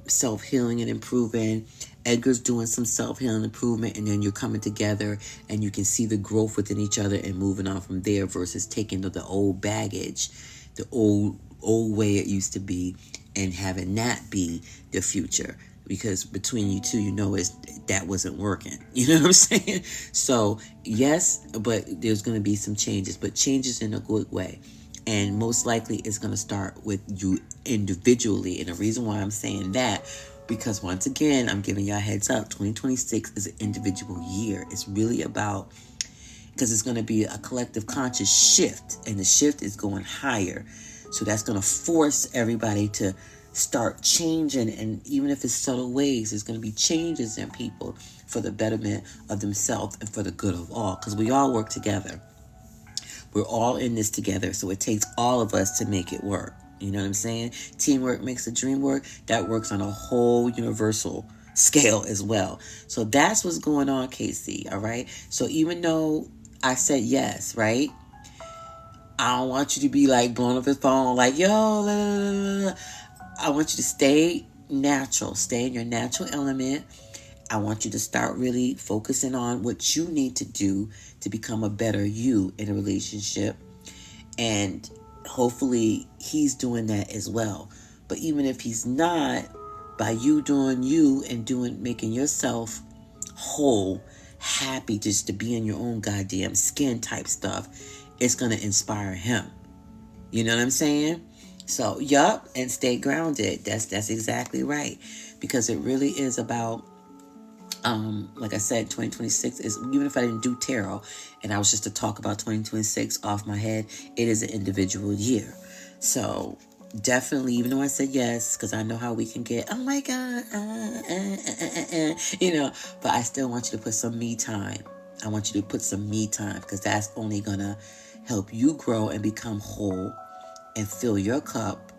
self-healing and improving, Edgar's doing some self-healing and improvement, and then you're coming together and you can see the growth within each other and moving on from there versus taking the old baggage, the old way it used to be, and having that be the future. Because between you two, that wasn't working. You know what I'm saying? So, yes, but there's going to be some changes, but changes in a good way. And most likely it's going to start with you individually. And the reason why I'm saying that, because once again, I'm giving y'all a heads up, 2026 is an individual year. It's really about, because it's going to be a collective conscious shift, and the shift is going higher. So that's going to force everybody to start changing, and even if it's subtle ways, there's going to be changes in people for the betterment of themselves and for the good of all, because we all work together. We're all in this together, so it takes all of us to make it work. You know what I'm saying? Teamwork makes the dream work. That works on a whole universal scale as well. So that's what's going on, Casey, all right? So even though I said yes, right? I don't want you to be like blowing up his phone like, yo, la, la, la, la. I want you to stay natural. Stay in your natural element. I want you to start really focusing on what you need to do to become a better you in a relationship. And hopefully he's doing that as well. But even if he's not, by you doing you and making yourself whole, happy just to be in your own goddamn skin type stuff, it's going to inspire him. You know what I'm saying? So, yup, and stay grounded. That's exactly right. Because it really is about, like I said, 2026 is, even if I didn't do tarot and I was just to talk about 2026 off my head, it is an individual year. So definitely, even though I said yes, because I know how we can get, oh my God, but I still want you to put some me time. I want you to put some me time, because that's only going to help you grow and become whole and fill your cup.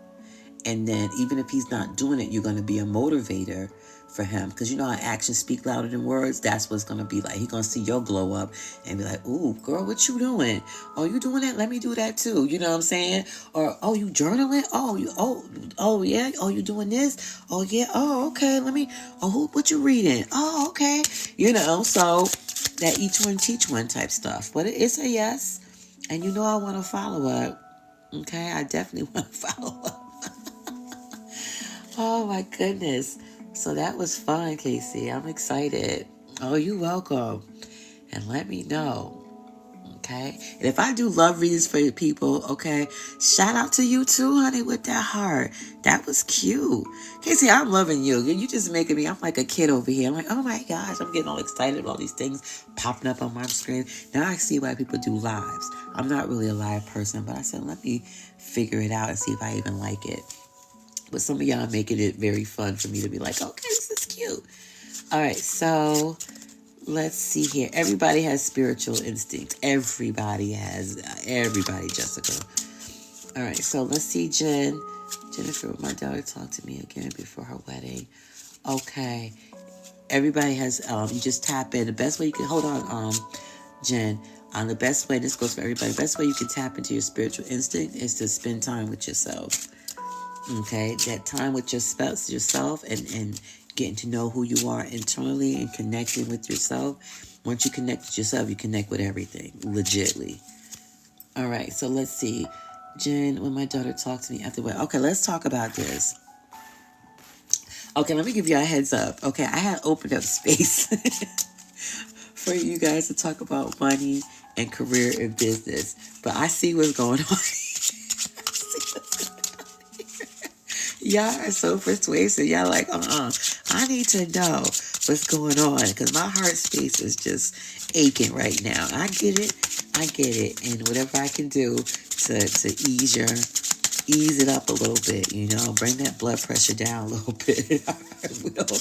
And then even if he's not doing it, you're going to be a motivator for him. Because you know how actions speak louder than words? That's what it's going to be like. He's going to see your glow up and be like, ooh, girl, what you doing? Oh, you doing that? Let me do that too. You know what I'm saying? Or, oh, you journaling? Oh, yeah. Oh, you doing this? Oh, yeah. Oh, okay. What you reading? Oh, okay. So that each one teach one type stuff. But it's a yes. And I want to follow up. Okay, I definitely want to follow up. Oh my goodness. So that was fun, Casey. I'm excited. Oh, you're welcome. And let me know. Okay. And if I do love readings for people, okay, shout out to you too, honey, with that heart. That was cute. Casey, I'm loving you. You just making me, I'm like a kid over here. I'm like, oh my gosh, I'm getting all excited with all these things popping up on my screen. Now I see why people do lives. I'm not really a live person, but I said, let me figure it out and see if I even like it. But some of y'all are making it very fun for me to be like, okay, this is cute. All right, so let's see here. Everybody has spiritual instinct. Everybody, Jessica. All right, so let's see, Jennifer, my daughter talked to me again before her wedding. Okay. Everybody has, you just tap in. The best way you can, hold on, Jen. The best way, this goes for everybody, the best way you can tap into your spiritual instinct is to spend time with yourself. Okay, that time with yourself and getting to know who you are internally and connecting with yourself. Once you connect with yourself, you connect with everything, legitly. All right, so let's see. Jen, when my daughter talked to me after what? Okay, let's talk about this. Okay, let me give you a heads up. Okay, I had opened up space for you guys to talk about money and career and business, but I see what's going on. Y'all are so persuasive. Y'all like, I need to know what's going on because my heart space is just aching right now. I get it. And whatever I can do to ease it up a little bit, bring that blood pressure down a little bit. I will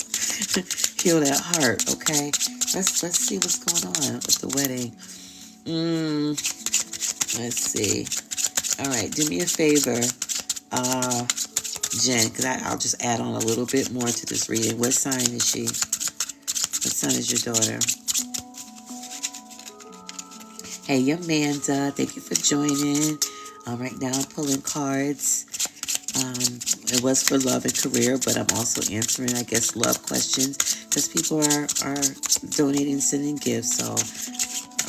heal that heart, okay? Let's see what's going on with the wedding. Let's see. All right, do me a favor. Jen, because I'll just add on a little bit more to this reading. What sign is she? What sign is your daughter? Hey, Amanda, thank you for joining. Right now I'm pulling cards. It was for love and career, but I'm also answering, I guess, love questions because people are donating, sending gifts. So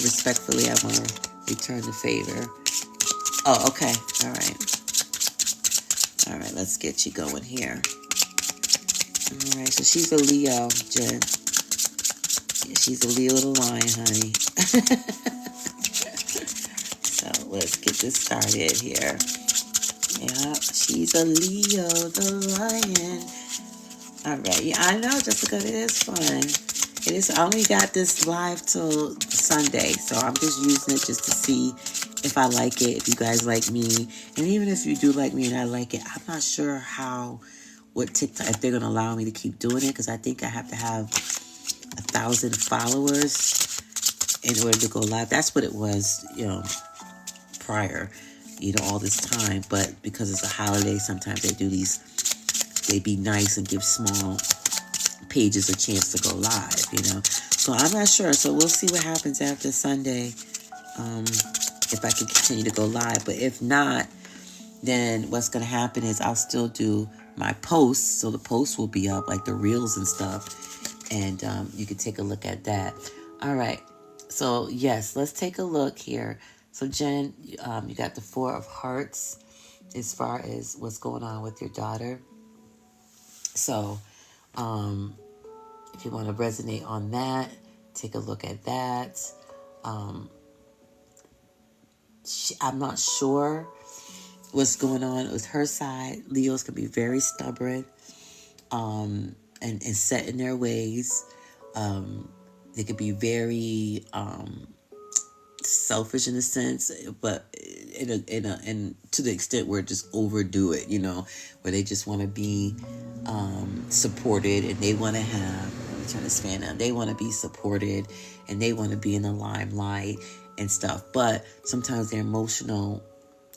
respectfully, I want to return the favor. Oh, okay. All right. All right, let's get you going here. All right, so she's a Leo, Jen. Yeah, she's a Leo the lion, honey. So let's get this started here. Yeah, she's a Leo the lion. All right, yeah, I know, Jessica, it is fun. It is. I only got this live till Sunday, so I'm just using it just to see if I like it, if you guys like me. And even if you do like me and I like it, I'm not sure what TikTok, if they're going to allow me to keep doing it, because I think I have to have 1,000 followers in order to go live. That's what it was, prior, all this time. But because it's a holiday, sometimes they be nice and give small pages a chance to go live, So I'm not sure. So we'll see what happens after Sunday. If I can continue to go live. But if not, then what's going to happen is I'll still do my posts. So the posts will be up, like the reels and stuff. And you can take a look at that. All right. So, yes, let's take a look here. So, Jen, you got the 4 of Hearts as far as what's going on with your daughter. So, if you want to resonate on that, take a look at that. I'm not sure what's going on with her side. Leos can be very stubborn and set in their ways. They could be very selfish in a sense, but in to the extent where just overdo it, where they just want to be supported and they want to have, let me turn this fan on, they want to be supported and they want to be in the limelight and stuff. But sometimes their emotional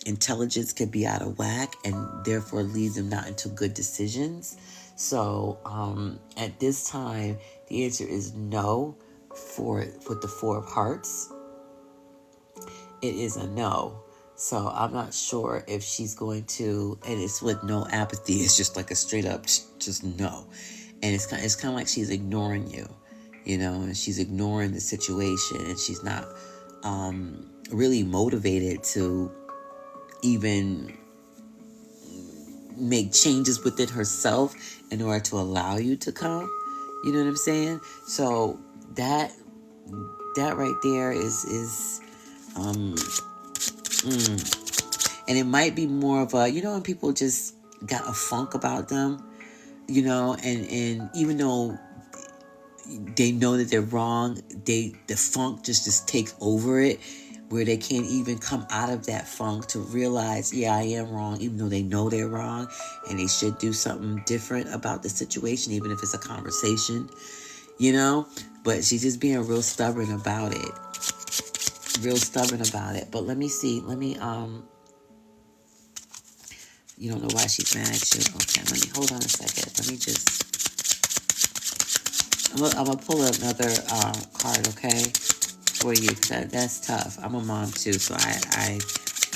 intelligence can be out of whack and therefore leads them not into good decisions. So at this time, the answer is no with the 4 of Hearts. It is a no. So I'm not sure if she's going to, and it's with no apathy. It's just like a straight up, just no. And it's kind of like she's ignoring you, and she's ignoring the situation, and she's not really motivated to even make changes within herself in order to allow you to come. You know what I'm saying? So that right there is and it might be more of a, when people just got a funk about them, and even though they know that they're wrong, the funk just takes over it, where they can't even come out of that funk to realize, yeah, I am wrong, even though they know they're wrong, and they should do something different about the situation, even if it's a conversation, but she's just being real stubborn about it. But let me see. You don't know why she's mad at you. Okay, hold on a second. Let me just, I'm going to pull another card, okay, for you. That's tough. I'm a mom too, so I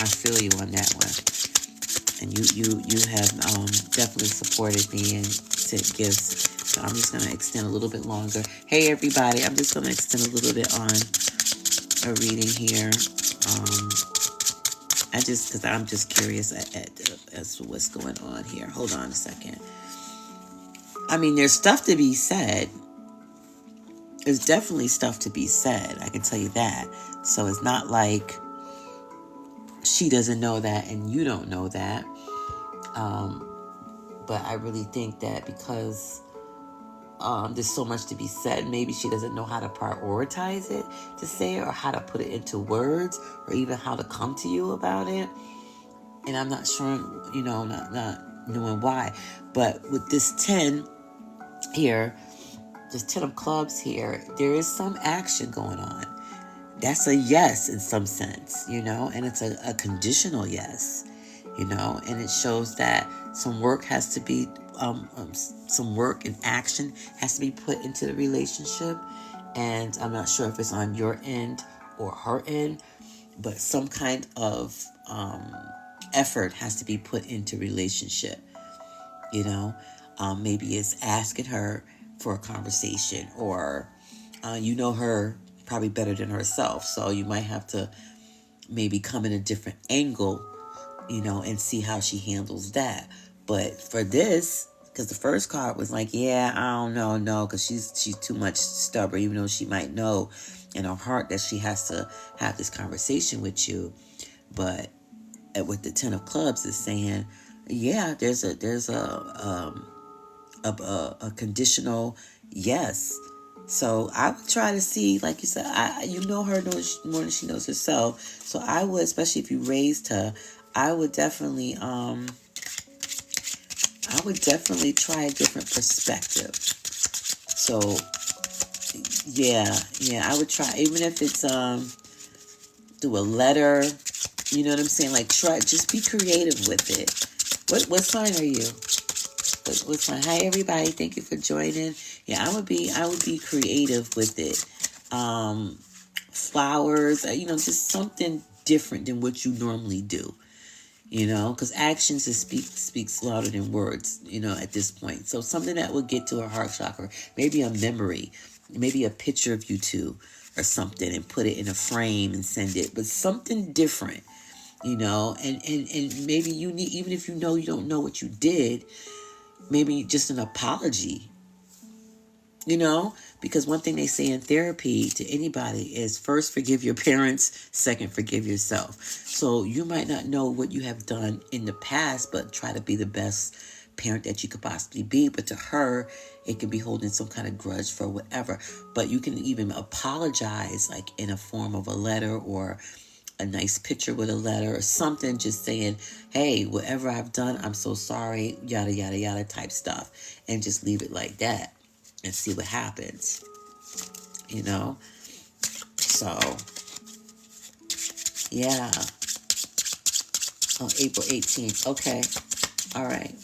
feel you on that one. And you have definitely supported me and sent gifts. So I'm just going to extend a little bit longer. Hey, everybody. I'm just going to extend a little bit on a reading here. Because I'm just curious as to what's going on here. Hold on a second. There's stuff to be said. There's definitely stuff to be said. I can tell you that. So it's not like she doesn't know that and you don't know that. But I really think that because there's so much to be said, maybe she doesn't know how to prioritize it to say it, or how to put it into words, or even how to come to you about it. And I'm not sure, not knowing why. But with this 10 here, this 10 of clubs here, there is some action going on. That's a yes in some sense, and it's a conditional yes, and it shows that some work has to be, some work and action has to be put into the relationship. And I'm not sure if it's on your end or her end, but some kind of effort has to be put into relationship. Maybe it's asking her for a conversation, or her probably better than herself, so you might have to maybe come in a different angle, and see how she handles that. But for this, because the first card was like, yeah, I don't know, no, because she's too much stubborn, even though she might know in her heart that she has to have this conversation with you. But with the 10 of clubs is saying, yeah, there's a conditional yes. So I would try to see, like you said, her more than she knows herself. So I would, especially if you raised her, I would definitely try a different perspective. So yeah, I would try, even if it's through a letter, you know what I'm saying? Like, just be creative with it. What sign are you? What sign? Hi everybody, thank you for joining. Yeah, I would be creative with it. Flowers, just something different than what you normally do. Because actions speaks louder than words, at this point. So something that would get to her heart chakra, maybe a memory, maybe a picture of you two or something, and put it in a frame and send it, but something different, and maybe you need, even if you don't know what you did, maybe just an apology, because one thing they say in therapy to anybody is first forgive your parents, second forgive yourself. So you might not know what you have done in the past, but try to be the best parent that you could possibly be. But to her, it could be holding some kind of grudge for whatever. But you can even apologize, like in a form of a letter, or a nice picture with a letter, or something, just saying, hey, whatever I've done, I'm so sorry, yada, yada, yada type stuff. And just leave it like that and see what happens, So, yeah. Oh, April 18th. Okay. All right.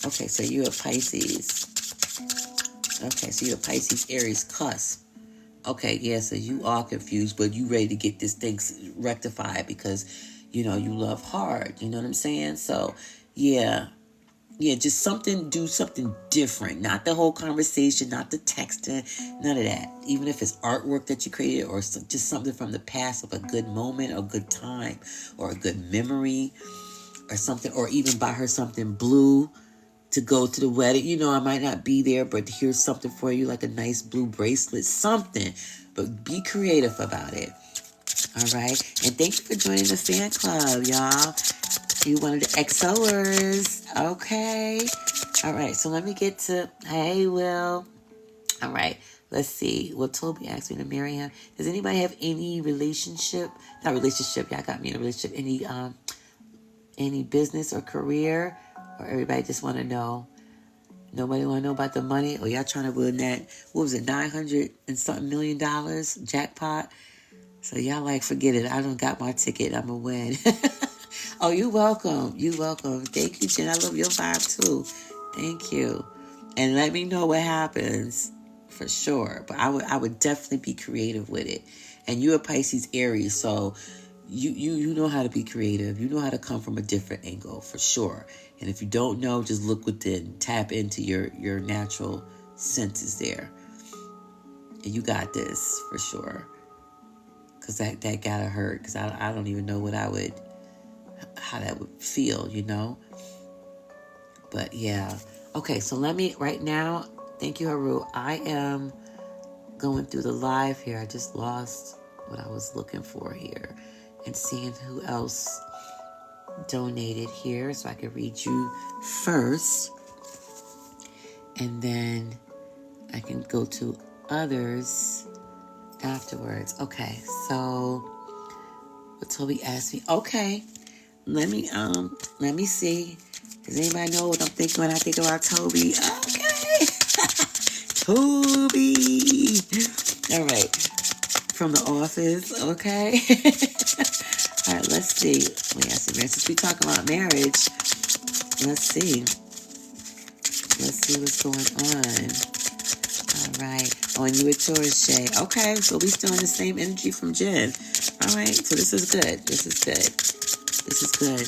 Okay, so you're a Pisces. Okay, so you're a Pisces, Aries cusp. Okay, yeah, so you are confused, but you ready to get this thing rectified because, you love hard. You know what I'm saying? So, yeah, just do something different. Not the whole conversation, not the texting, none of that. Even if it's artwork that you created, or just something from the past of a good moment, or a good time, or a good memory. or something, or even buy her something blue to go to the wedding. You know, I might not be there, but here's something for you, like a nice blue bracelet, something. But be creative about it. All right. And thank you for joining the fan club, y'all. You one of the XOers. Okay. All right. So let me get to, hey, Will. All right. Let's see. Well, Toby asked me to marry him. Does anybody have any relationship? Not relationship. Y'all got me in a relationship. Any business or career? Or everybody just want to know? Nobody want to know about the money? Or y'all trying to win that, what was it, $900 and something million jackpot? So y'all like, forget it. I done got my ticket. I'm going to win. Oh, you welcome. You welcome. Thank you, Jen. I love your vibe too. Thank you. And let me know what happens for sure. But I would definitely be creative with it. And you're a Pisces Aries, so you know how to be creative. You know how to come from a different angle for sure. And if you don't know, just look within. Tap into your natural senses there. And you got this for sure. Because that gotta hurt. Because I don't even know how that would feel, you know? But yeah. Okay, so let me, right now, thank you, Haru. I am going through the live here. I just lost what I was looking for here. And seeing who else donated here. So I can read you first. And then I can go to others afterwards. Okay, so what Toby asked me. Okay, let me see. Does anybody know what I'm thinking when I think about Toby? Okay. Toby. All right. From The Office. Okay. All right, let's see. Let me ask you, since we talking about marriage, let's see. Let's see what's going on. All right. Oh, and you with Taurus, Shay. Okay, so we still in the same energy from Jen. All right, so this is good. This is good. This is good.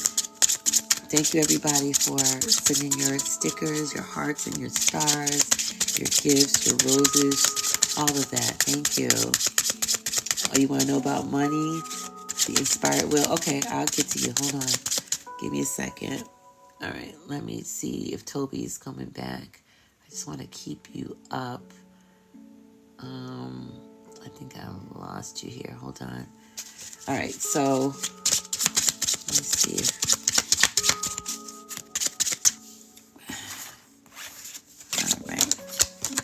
Thank you, everybody, for sending your stickers, your hearts, and your stars, your gifts, your roses, all of that. Thank you. Oh, you want to know about money? The inspired will. Okay, I'll get to you. Hold on. Give me a second. All right, let me see if Toby is coming back. I just want to keep you up. I think I lost you here. Hold on. All right, so let me see if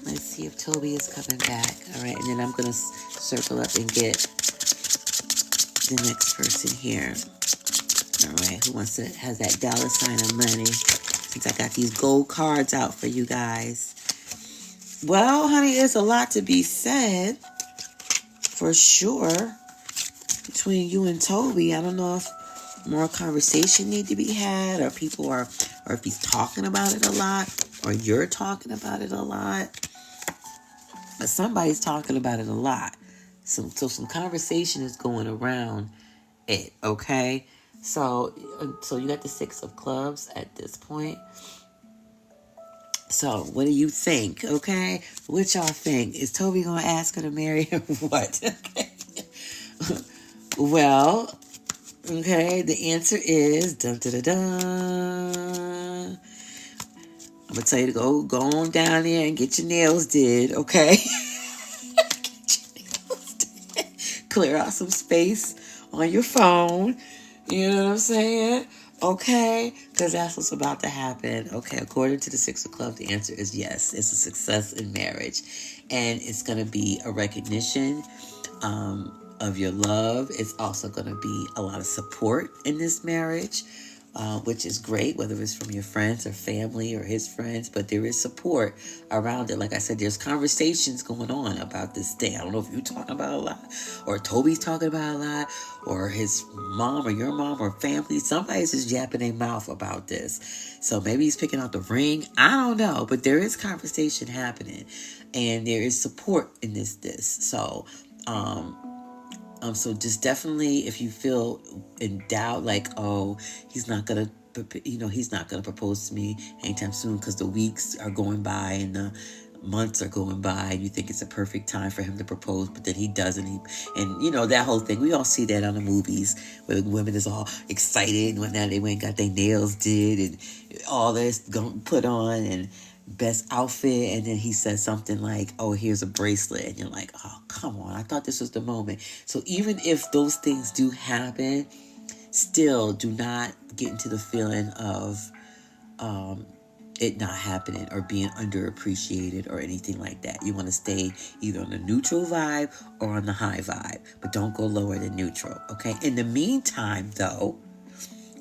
let's see if Toby is coming back. All right, and then I'm going to circle up and get the next person here. All right, who wants to have that dollar sign of money? Since I got these gold cards out for you guys. Well, honey, there's a lot to be said for sure between you and Toby. I don't know if more conversation need to be had, or people are, or if he's talking about it a lot, or you're talking about it a lot. But somebody's talking about it a lot. So some conversation is going around it, okay? So you got the 6 of clubs at this point. So what do you think, okay? What y'all think? Is Toby going to ask her to marry him? What? Okay. Well, okay, the answer is dun dun dun dun. I'm gonna tell you to go on down there and get your nails did, okay? Get your nails did. Clear out some space on your phone. You know what I'm saying? Okay? Because that's what's about to happen. Okay, according to the 6 of Clubs, the answer is yes. It's a success in marriage. And it's going to be a recognition of your love. It's also going to be a lot of support in this marriage, which is great, whether it's from your friends or family or his friends, but there is support around it. Like I said, there's conversations going on about this thing. I don't know if you're talking about a lot, or Toby's talking about a lot, or his mom or your mom or family. Somebody's just yapping their mouth about this. So maybe he's picking out the ring. I don't know, but there is conversation happening, and there is support in this. So, so just definitely, if you feel in doubt, like, oh, he's not gonna propose to me anytime soon because the weeks are going by and months are going by and you think it's a perfect time for him to propose, but then he doesn't. And you know, that whole thing. We all see that on the movies where the women is all excited when now they went and got their nails did and all this put on and best outfit, and then he says something like, oh, here's a bracelet, and you're like, oh, come on, I thought this was the moment. So even if those things do happen, still do not get into the feeling of it not happening or being underappreciated or anything like that. You want to stay either on the neutral vibe or on the high vibe, but don't go lower than neutral, okay? In the meantime, though,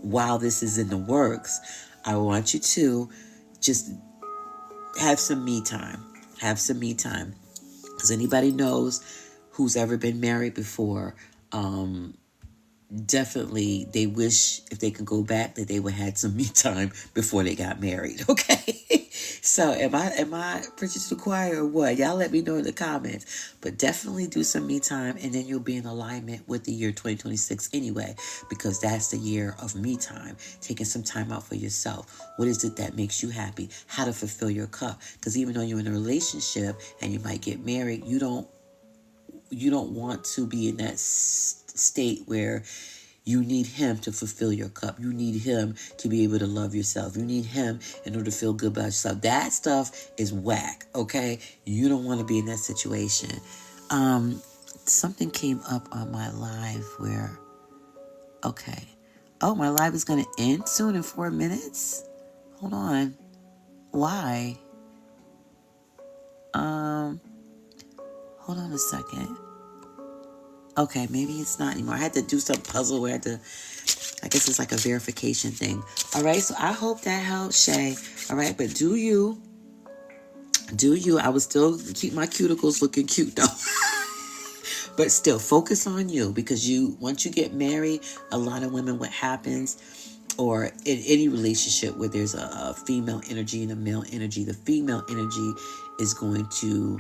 while this is in the works, I want you to just have some me time. Have some me time. Because anybody knows who's ever been married before, definitely they wish if they could go back that they would have had some me time before they got married. Okay. So am I preaching to the choir or what? Y'all let me know in the comments. But definitely do some me time, and then you'll be in alignment with the year 2026 anyway, because that's the year of me time. Taking some time out for yourself. What is it that makes you happy? How to fulfill your cup. Because even though you're in a relationship and you might get married, you don't want to be in that state where you need him to fulfill your cup. You need him to be able to love yourself. You need him in order to feel good about yourself. That stuff is whack, okay? You don't want to be in that situation. Something came up on my live where, okay. Oh, my live is going to end soon in 4 minutes? Hold on. Why? Hold on a second. Okay, maybe it's not anymore. I had to do some puzzle where I guess it's like a verification thing. All right, so I hope that helps, Shay. All right, but do you. I would still keep my cuticles looking cute, though. But still, focus on you, because once you get married, a lot of women, what happens, or in any relationship where there's a female energy and a male energy, the female energy is going to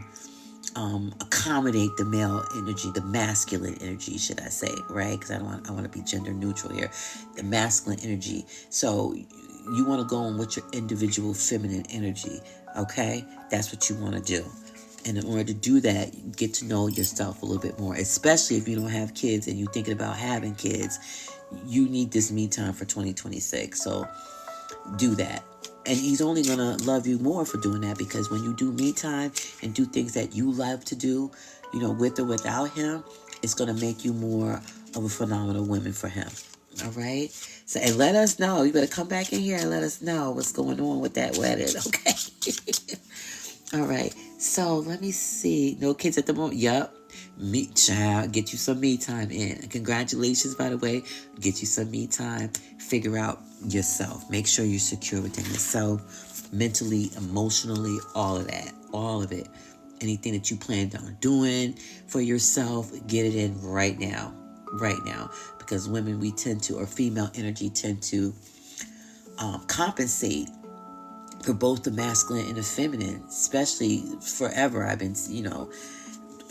accommodate the male energy, the masculine energy, should I say, right? Because I want to be gender neutral here. The masculine energy. So you want to go on with your individual feminine energy, okay? That's what you want to do. And in order to do that, you get to know yourself a little bit more, especially if you don't have kids and you're thinking about having kids. You need this me time for 2026. So do that. And he's only going to love you more for doing that, because when you do me time and do things that you love to do, with or without him, it's going to make you more of a phenomenal woman for him. All right? So, and let us know. You better come back in here and let us know what's going on with that wedding, okay? All right. So, let me see. No kids at the moment? Yup. Me, child, get you some me time in. Congratulations, by the way. Get you some me time. Figure out yourself. Make sure you're secure within yourself, mentally, emotionally, all of that, all of it. Anything that you planned on doing for yourself, get it in right now. Because women, we tend to, or female energy tend to compensate for both the masculine and the feminine, especially forever. I've been,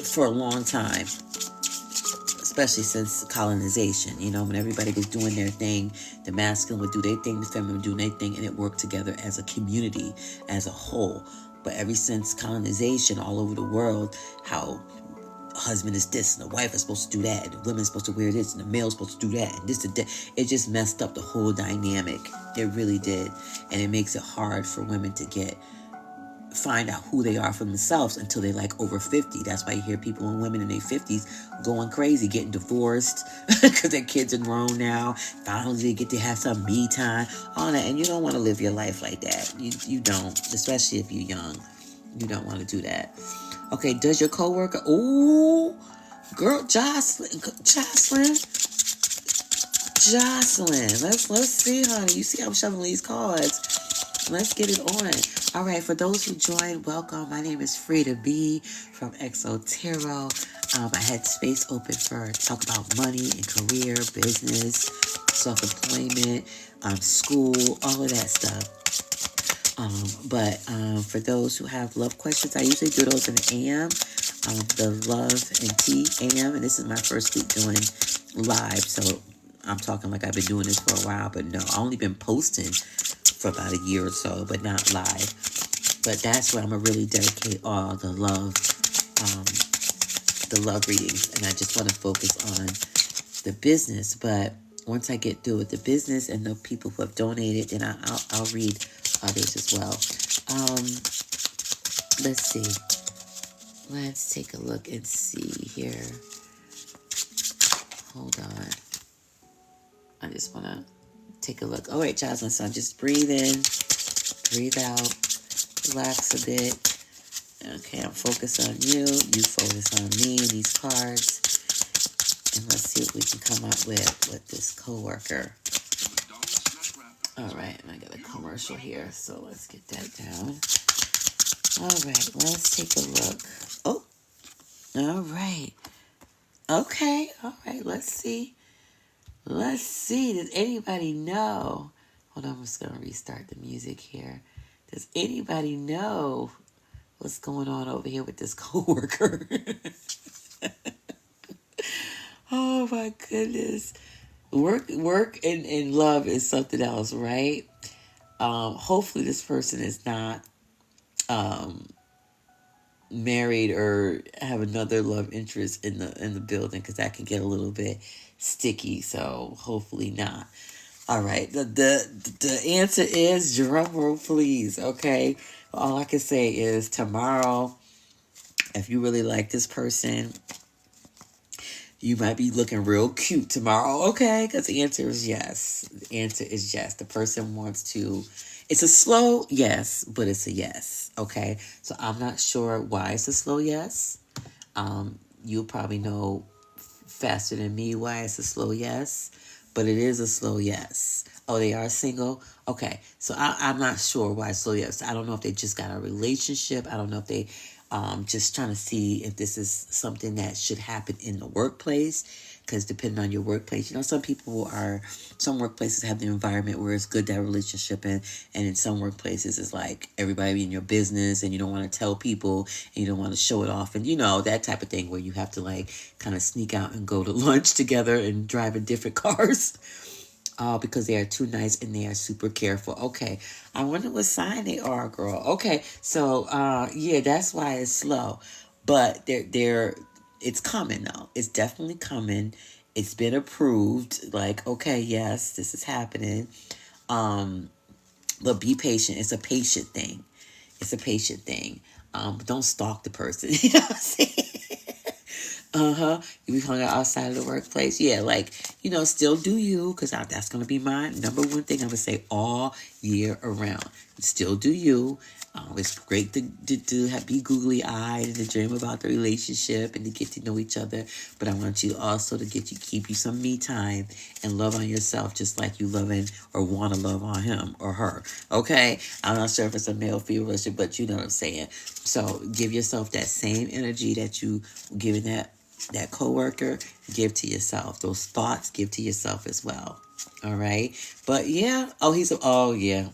for a long time, especially since colonization, when everybody was doing their thing, the masculine would do their thing, the feminine would do their thing, and it worked together as a community, as a whole. But ever since colonization all over the world, how husband is this and the wife is supposed to do that, and the woman's supposed to wear this and the male's supposed to do that, and this and that, it just messed up the whole dynamic. It really did. And it makes it hard for women to find out who they are for themselves until they're like over 50. That's why you hear people and women in their 50s going crazy, getting divorced because their kids are grown now. Finally, they get to have some me time, all that. And you don't want to live your life like that. You don't, especially if you're young. You don't want to do that. Okay, does your coworker? Ooh, girl, Jocelyn. Let's see, honey. You see I'm shoving these cards. Let's get it on. All right, for those who joined, welcome. My name is Frida B from Exo Tarot. I had space open for talk about money and career, business, self-employment, school, all of that stuff. But for those who have love questions, I usually do those in the AM, the Love and Tea AM, and this is my first week doing live, so I'm talking like I've been doing this for a while, but no, I've only been posting for about a year or so, but not live. But that's where I'm going to really dedicate all the love readings. And I just want to focus on the business. But once I get through with the business and the people who have donated, then I'll read others as well. Let's see. Let's take a look and see here. Hold on. I just want to take a look. All right, Jocelyn, so just breathe in, breathe out, relax a bit. Okay, I'm focused on you. You focus on me, these cards. And let's see what we can come up with this coworker. All right, and I got a commercial here, so let's get that down. All right, let's take a look. Oh, all right. Okay, all right, let's see. Let's see, does anybody know? Hold on, I'm just going to restart the music here. Does anybody know what's going on over here with this coworker? Oh my goodness. Work and love is something else, right? Hopefully this person is not married or have another love interest in the building, because that can get a little bit sticky. So hopefully not. All right. The answer is, drum roll please. Okay. All I can say is tomorrow, if you really like this person, you might be looking real cute tomorrow, okay? Because the answer is yes. The answer is yes. The person wants to... It's a slow yes, but it's a yes, okay? So I'm not sure why it's a slow yes. You'll probably know faster than me why it's a slow yes, but it is a slow yes. Oh, they are single? Okay, so I'm not sure why it's slow yes. I don't know if they just got a relationship. I don't know if they... just trying to see if this is something that should happen in the workplace, because depending on your workplace, some workplaces have the environment where it's good to have a relationship and in some workplaces it's like everybody in your business and you don't want to tell people and you don't want to show it off, and that type of thing where you have to like kind of sneak out and go to lunch together and drive in different cars. Because they are too nice and they are super careful. Okay, I wonder what sign they are, girl. Okay, so yeah, that's why it's slow, but it's coming though. It's definitely coming. It's been approved. Like, okay, yes, this is happening. But be patient. It's a patient thing. It's a patient thing. Don't stalk the person. You know what I'm saying? You be hung out outside of the workplace. Yeah, like, still do you, because that's going to be my number one thing I'm going to say all year around. Still do you. It's great to be googly-eyed and to dream about the relationship and to get to know each other. But I want you also to keep you some me time and love on yourself just like you loving or want to love on him or her. Okay? I'm not sure if it's a male-female relationship, but you know what I'm saying. So give yourself that same energy that you giving that coworker, give to yourself. Those thoughts, give to yourself as well. All right? But yeah. Oh, yeah.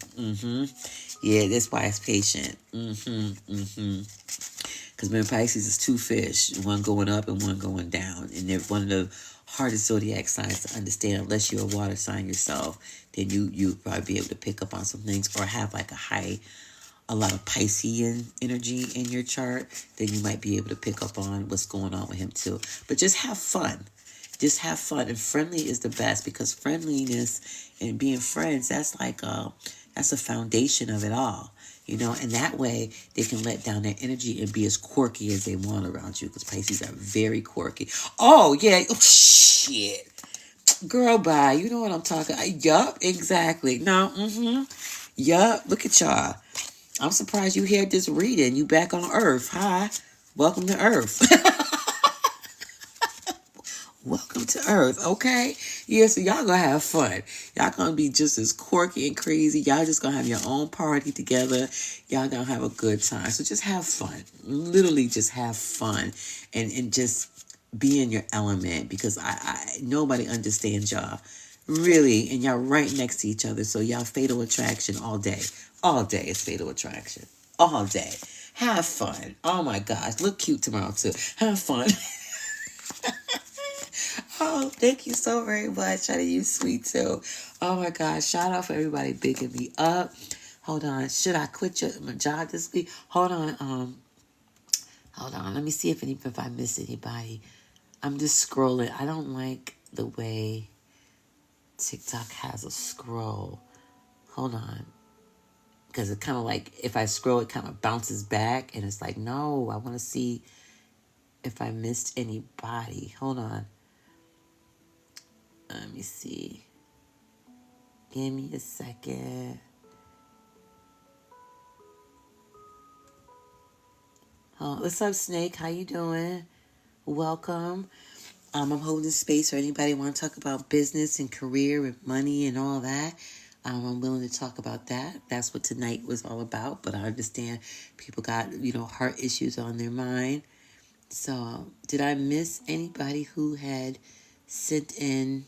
Yeah, that's why it's patient. Because remember, Pisces is two fish, one going up and one going down. And they're one of the hardest zodiac signs to understand. Unless you're a water sign yourself, then you probably be able to pick up on some things or have like a lot of Piscean energy in your chart, then you might be able to pick up on what's going on with him too. But just have fun. Just have fun. And friendly is the best, because friendliness and being friends, that's like that's the foundation of it all. And that way they can let down their energy and be as quirky as they want around you, because Pisces are very quirky. Oh, yeah. Oh, shit. Girl, bye. You know what I'm talking about. Yup, exactly. No, yup, look at y'all. I'm surprised you here this reading. You back on Earth. Hi. Welcome to Earth. Welcome to Earth, okay? Yeah, so y'all gonna have fun. Y'all gonna be just as quirky and crazy. Y'all just gonna have your own party together. Y'all gonna have a good time. So just have fun. Literally just have fun. And just be in your element, because I nobody understands y'all. Really, and y'all right next to each other. So y'all fatal attraction all day. All day is fatal attraction. All day. Have fun. Oh my gosh. Look cute tomorrow too. Have fun. Oh, thank you so very much. I know you sweet too. Oh my gosh. Shout out for everybody bigging me up. Hold on. Should I quit my job this week? Hold on. Hold on. Let me see if I miss anybody. I'm just scrolling. I don't like the way TikTok has a scroll. Hold on. Because it kind of like, if I scroll, it kind of bounces back. And it's like, no, I want to see if I missed anybody. Hold on. Let me see. Give me a second. Oh, what's up, Snake? How you doing? Welcome. I'm holding space for anybody want to talk about business and career and money and all that. I'm willing to talk about that. That's what tonight was all about. But I understand people got, heart issues on their mind. So, did I miss anybody who had sent in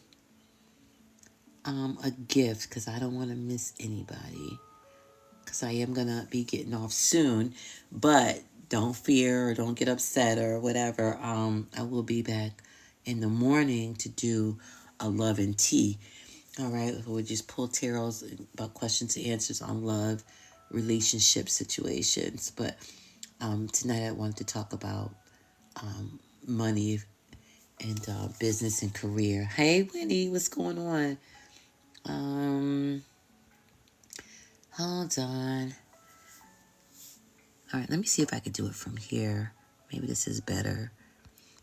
a gift? Because I don't want to miss anybody. Because I am going to be getting off soon. But don't fear or don't get upset or whatever. I will be back in the morning to do a love and tea. All right. We'll just pull tarots about questions and answers on love, relationship situations. But tonight I wanted to talk about money and business and career. Hey, Winnie, what's going on? Hold on. All right, let me see if I can do it from here. Maybe this is better.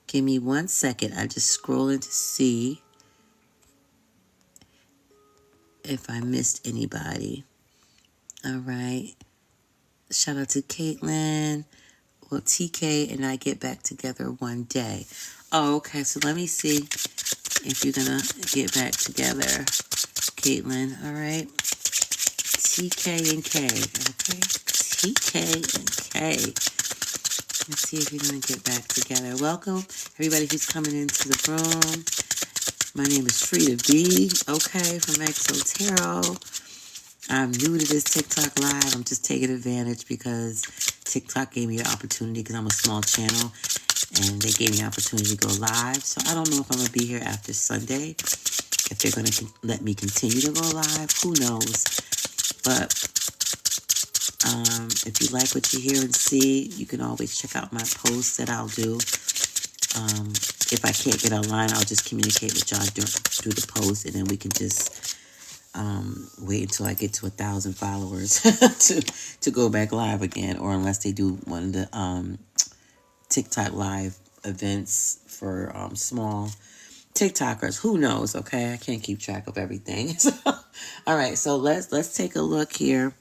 Give me 1 second. I just scrolling to see if I missed anybody. All right. Shout out to Caitlin. Well, TK and I get back together one day. Oh, okay. So let me see if you're going to get back together, Caitlin. All right. TK and K. Okay. TK and K. Let's see if you're going to get back together. Welcome, everybody who's coming into the room. My name is Frida B, okay, from Exotero. I'm new to this TikTok Live. I'm just taking advantage because TikTok gave me the opportunity because I'm a small channel, and they gave me the opportunity to go live. So I don't know if I'm going to be here after Sunday, if they're going to let me continue to go live. Who knows? But if you like what you hear and see, you can always check out my posts that I'll do. If I can't get online, I'll just communicate with y'all through the post, and then we can just wait until I get to 1,000 followers to go back live again, or unless they do one of the TikTok live events for small TikTokers. Who knows? Okay, I can't keep track of everything. All right, so let's take a look here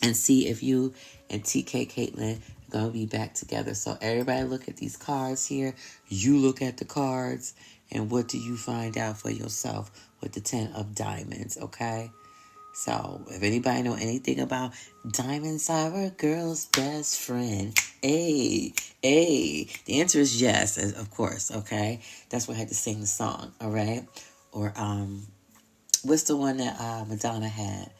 and see if you and TK Caitlin are going to be back together. So everybody look at these cards here. You look at the cards, and what do you find out for yourself with the 10 of diamonds, okay? So if anybody know anything about diamonds are a girl's best friend, the answer is yes, of course, okay? That's why I had to sing the song, all right? Or what's the one that Madonna had?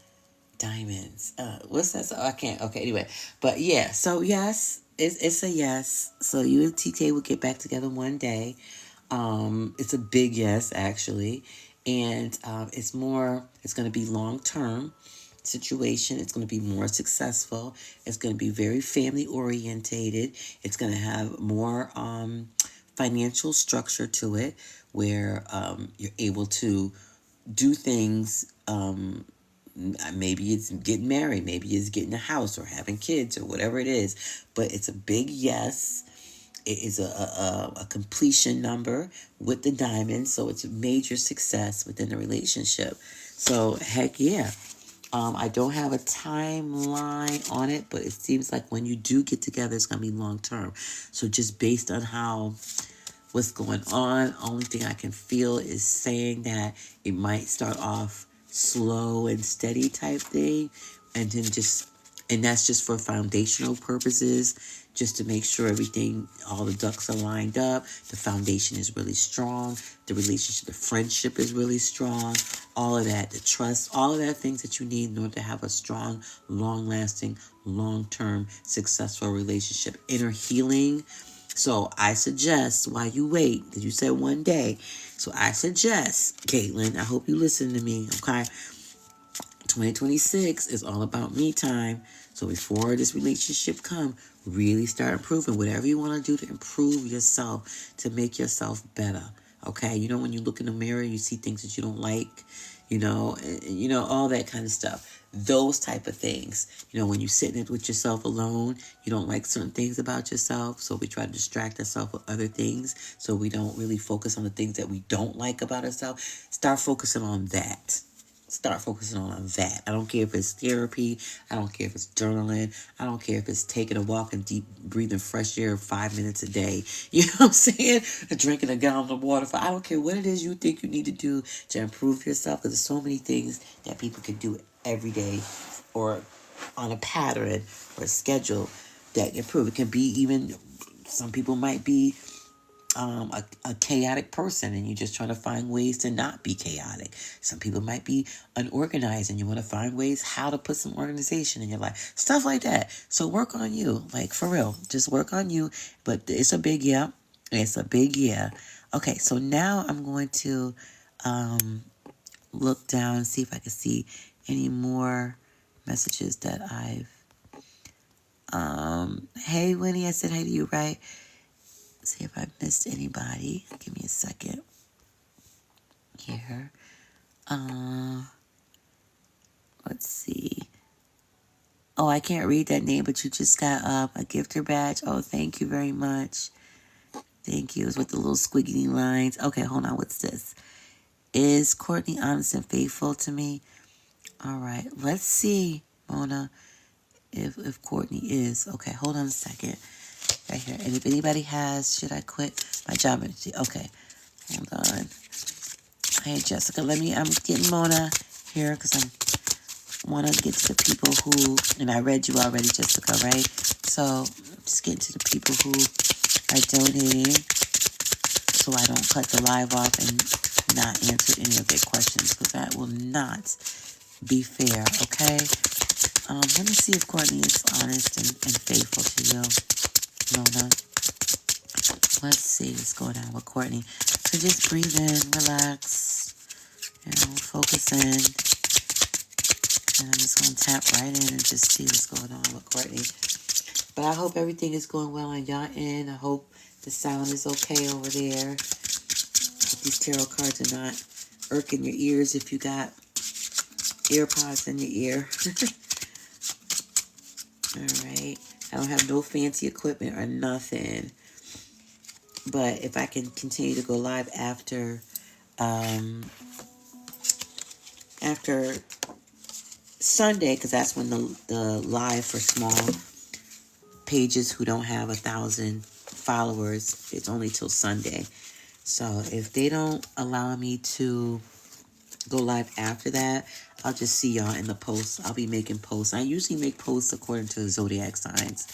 Diamonds. What's that? I can't. Okay, anyway. But yeah, so yes, it's a yes. So you and TK will get back together one day. It's a big yes, actually. And it's going to be long-term situation. It's going to be more successful. It's going to be very family orientated. It's going to have more financial structure to it, where you're able to do things. Maybe it's getting married, maybe it's getting a house or having kids or whatever it is, but it's a big yes. It is a completion number with the diamond, so it's a major success within the relationship. So heck yeah. I don't have a timeline on it, but it seems like when you do get together, it's going to be long term. So just based on what's going on, only thing I can feel is saying that it might start off slow and steady type thing, and then that's just for foundational purposes, just to make sure all the ducks are lined up, the foundation is really strong, the relationship, the friendship is really strong, all of that, the trust, all of that, things that you need in order to have a strong, long-lasting, long-term, successful relationship. Inner healing. So I suggest, while you wait, because you said one day, so I suggest, Caitlin, I hope you listen to me, okay? 2026 is all about me time. So before this relationship come, really start improving whatever you want to do to improve yourself, to make yourself better. Okay, you know, when you look in the mirror, you see things that you don't like, all that kind of stuff. Those type of things. You know, when you're sitting with yourself alone, you don't like certain things about yourself. So we try to distract ourselves with other things. So we don't really focus on the things that we don't like about ourselves. Start focusing on that. Start focusing on that. I don't care if it's therapy. I don't care if it's journaling. I don't care if it's taking a walk and deep breathing fresh air 5 minutes a day. You know what I'm saying? Drinking a gallon of water. I don't care what it is you think you need to do to improve yourself. Because there's so many things that people can do every day or on a pattern or a schedule that improve. It can be even, some people might be a chaotic person and you're just trying to find ways to not be chaotic. Some people might be unorganized and you want to find ways how to put some organization in your life. Stuff like that. So work on you. Like, for real. Just work on you. But it's a big yeah. It's a big yeah. Okay, so now I'm going to look down and see if I can see any more messages that I've... Hey, Winnie, I said hey to you, right? See if I missed anybody. Give me a second here. Let's see. Oh, I can't read that name, but you just got a gifter badge. Oh, thank you very much. Thank you. It's with the little squiggly lines. Okay, hold on. What's this? Is Courtney honest and faithful to me? All right. Let's see, Mona, if Courtney is. Okay, hold on a second. Right here. And if anybody has, should I quit my job? Okay, hold on. Hey, Jessica, I'm getting Mona here because I want to get to the people who, and I read you already, Jessica, right? So I'm just getting to the people who are donating so I don't cut the live off and not answer any of their questions because that will not be fair, okay? Let me see if Courtney is honest and faithful to you, Mona. Let's see what's going on with Courtney. So just breathe in, relax, focus in. And I'm just going to tap right in and just see what's going on with Courtney. But I hope everything is going well on your end. I hope the sound is okay over there. Hope these tarot cards are not irking your ears if you got AirPods in your ear. All right. I don't have no fancy equipment or nothing. But if I can continue to go live after Sunday, because that's when the live for small pages who don't have 1,000 followers, it's only till Sunday. So if they don't allow me to go live after that, I'll just see y'all in the posts. I'll be making posts. I usually make posts according to the zodiac signs.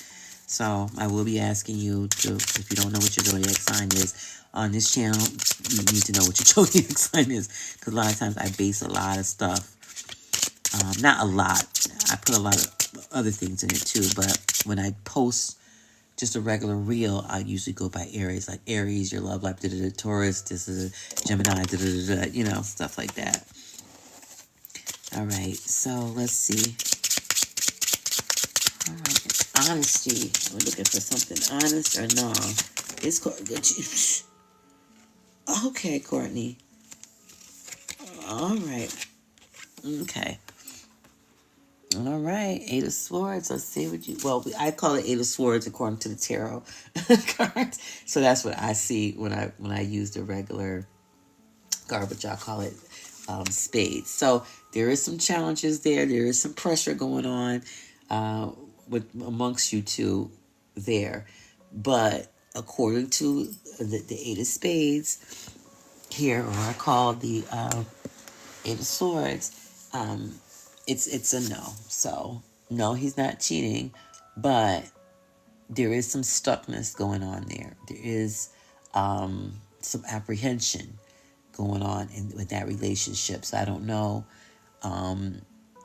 So I will be asking you to, if you don't know what your zodiac sign is, on this channel, you need to know what your zodiac sign is. Because a lot of times I base a lot of stuff. Not a lot. I put a lot of other things in it too. But when I post just a regular reel, I usually go by Aries. Like Aries, your love life, Taurus, this is a Gemini, stuff like that. All right, so let's see. All right, honesty. We're looking for something honest or no. It's okay, Courtney. All right. Okay. All right, Eight of Swords. Let's see what you... Well, I call it Eight of Swords according to the tarot cards. So that's what I see when I use the regular garbage. I call it spades. So there is some challenges there. There is some pressure going on amongst you two there. But according to the Eight of Spades here, or I call the Eight of Swords, it's a no. So no, he's not cheating, but there is some stuckness going on there. There is some apprehension going on with that relationship. So I don't know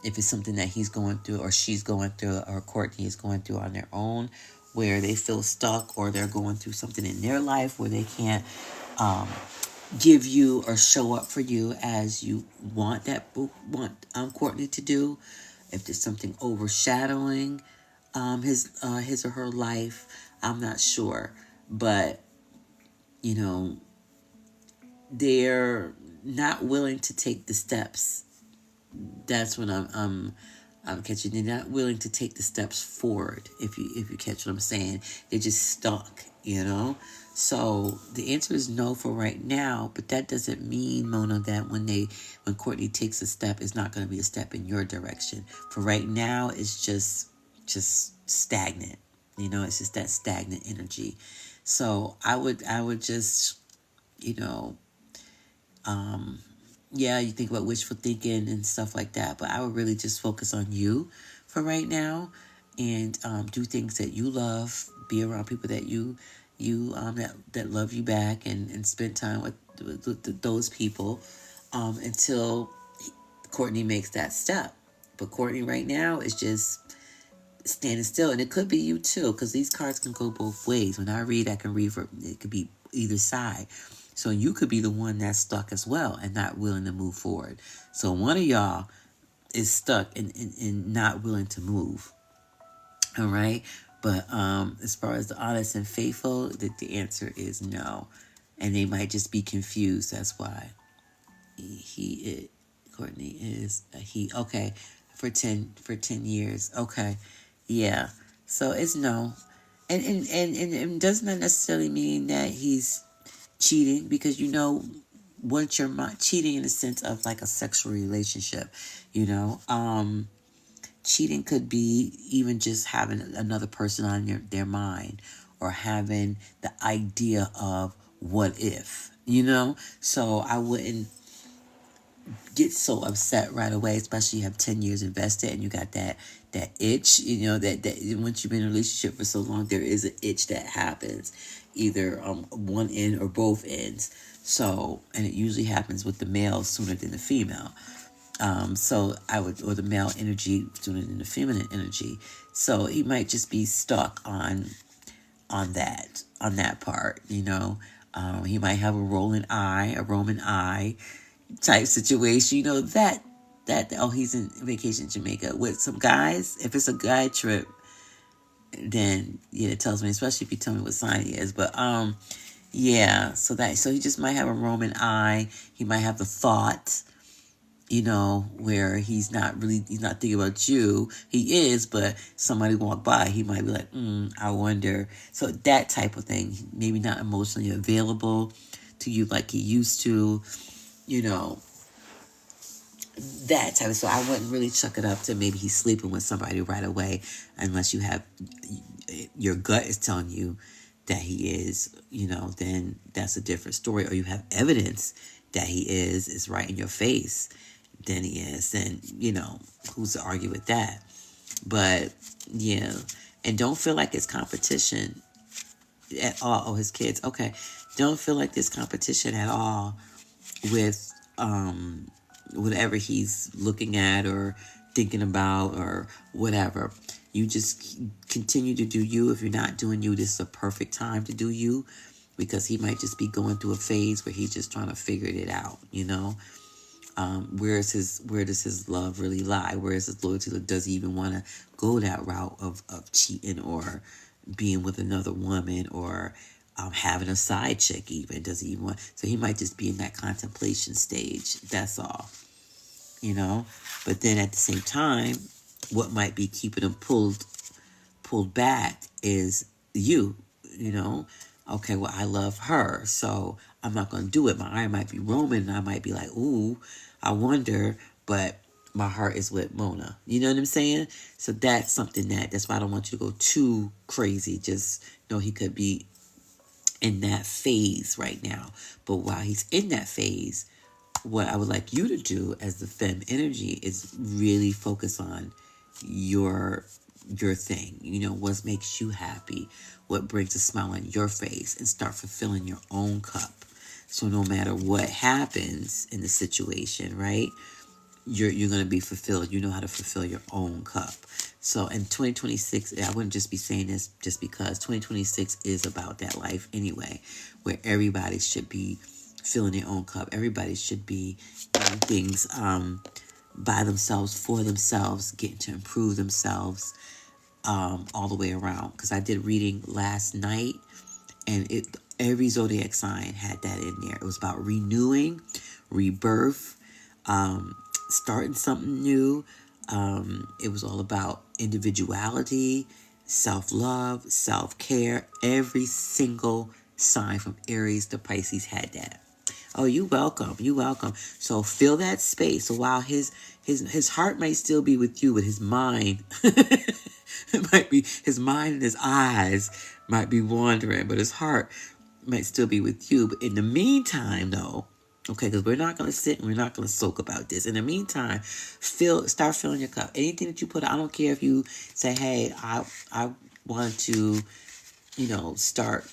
if it's something that he's going through or she's going through or Courtney is going through on their own, where they feel stuck, or they're going through something in their life where they can't give you or show up for you as you want Courtney to do. If there's something overshadowing his or her life, I'm not sure, but you know they're not willing to take the steps. That's when I'm catching. They're not willing to take the steps forward. If you catch what I'm saying, they're just stuck. So the answer is no for right now. But that doesn't mean, Mona, that when Courtney takes a step, it's not going to be a step in your direction. For right now, it's just stagnant. It's just that stagnant energy. So I would just you know yeah, you think about wishful thinking and stuff like that, but I would really just focus on you for right now, and do things that you love. Be around people that that love you back, and spend time with those people until Courtney makes that step. But Courtney right now is just standing still, and it could be you too, because these cards can go both ways. When I read, I can read for it could be either side. So you could be the one that's stuck as well and not willing to move forward. So one of y'all is stuck and not willing to move. All right. But as far as the honest and faithful, the answer is no. And they might just be confused. That's why. Courtney is a he. Okay. For 10 years. Okay. Yeah. So it's no. And doesn't that necessarily mean that he's cheating, because once you're cheating in the sense of like a sexual relationship, cheating could be even just having another person on their mind, or having the idea of what if, so I wouldn't get so upset right away, especially you have 10 years invested and you got that itch, that once you've been in a relationship for so long, there is an itch that happens, either one end or both ends. So, and it usually happens with the male sooner than the female. Or the male energy sooner than the feminine energy. So he might just be stuck on that part, he might have a Roman eye type situation, he's in vacation in Jamaica with some guys. If it's a guy trip, then yeah, it tells me, especially if you tell me what sign he is. But yeah, so he just might have a Roman eye. He might have the thought, where he's not thinking about you. He is, but somebody walk by, he might be like, I wonder. So that type of thing, maybe not emotionally available to you like he used to, that type of. So I wouldn't really chuck it up to maybe he's sleeping with somebody right away, unless you have your gut is telling you that he is, then that's a different story. Or you have evidence that he is right in your face, then he is. Then who's to argue with that? But yeah, and don't feel like it's competition at all. Oh, his kids. Okay, don't feel like there's competition at all with whatever he's looking at or thinking about or whatever. You just continue to do you. If you're not doing you, this is a perfect time to do you, because he might just be going through a phase where he's just trying to figure it out, where does his love really lie? Where is his loyalty? Does he even want to go that route of cheating or being with another woman, or having a side chick even? Does he even want? So he might just be in that contemplation stage. That's all, But then at the same time, what might be keeping him pulled back is you, Okay, well, I love her, so I'm not going to do it. My eye might be roaming, and I might be like, ooh, I wonder, but my heart is with Mona. You know what I'm saying? So that's something that's why I don't want you to go too crazy. Just know he could be in that phase right now. But while he's in that phase, what I would like you to do as the femme energy is really focus on your thing. What makes you happy, what brings a smile on your face, and start fulfilling your own cup. So no matter what happens in the situation, right, you're going to be fulfilled. You know how to fulfill your own cup. So in 2026, I wouldn't just be saying this just because 2026 is about that life anyway, where everybody should be filling their own cup. Everybody should be doing things by themselves, for themselves, getting to improve themselves all the way around. Because I did reading last night, and every zodiac sign had that in there. It was about renewing, rebirth, starting something new. It was all about individuality, self-love, self-care. Every single sign from Aries to Pisces had that. Oh, you welcome. You welcome. So fill that space. So while his heart might still be with you, but his mind it might be, his mind and his eyes might be wandering, but his heart might still be with you. But in the meantime, though, okay, because we're not going to sit and we're not going to soak about this. In the meantime, start filling your cup. Anything that you put, I don't care if you say, hey, I want to, start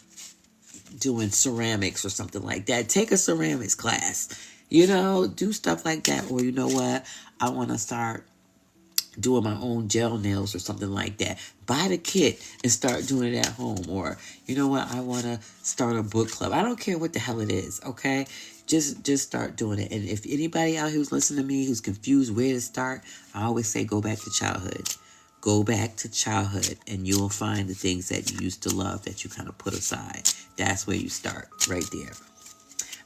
doing ceramics or something like that. Take a ceramics class, do stuff like that. Or you know what? I want to start doing my own gel nails or something like that. Buy the kit and start doing it at home. Or you know what? I want to start a book club. I don't care what the hell it is. Okay. Just start doing it. And if anybody out here who's listening to me who's confused where to start, I always say go back to childhood. Go back to childhood and you'll find the things that you used to love that you kind of put aside. That's where you start, right there.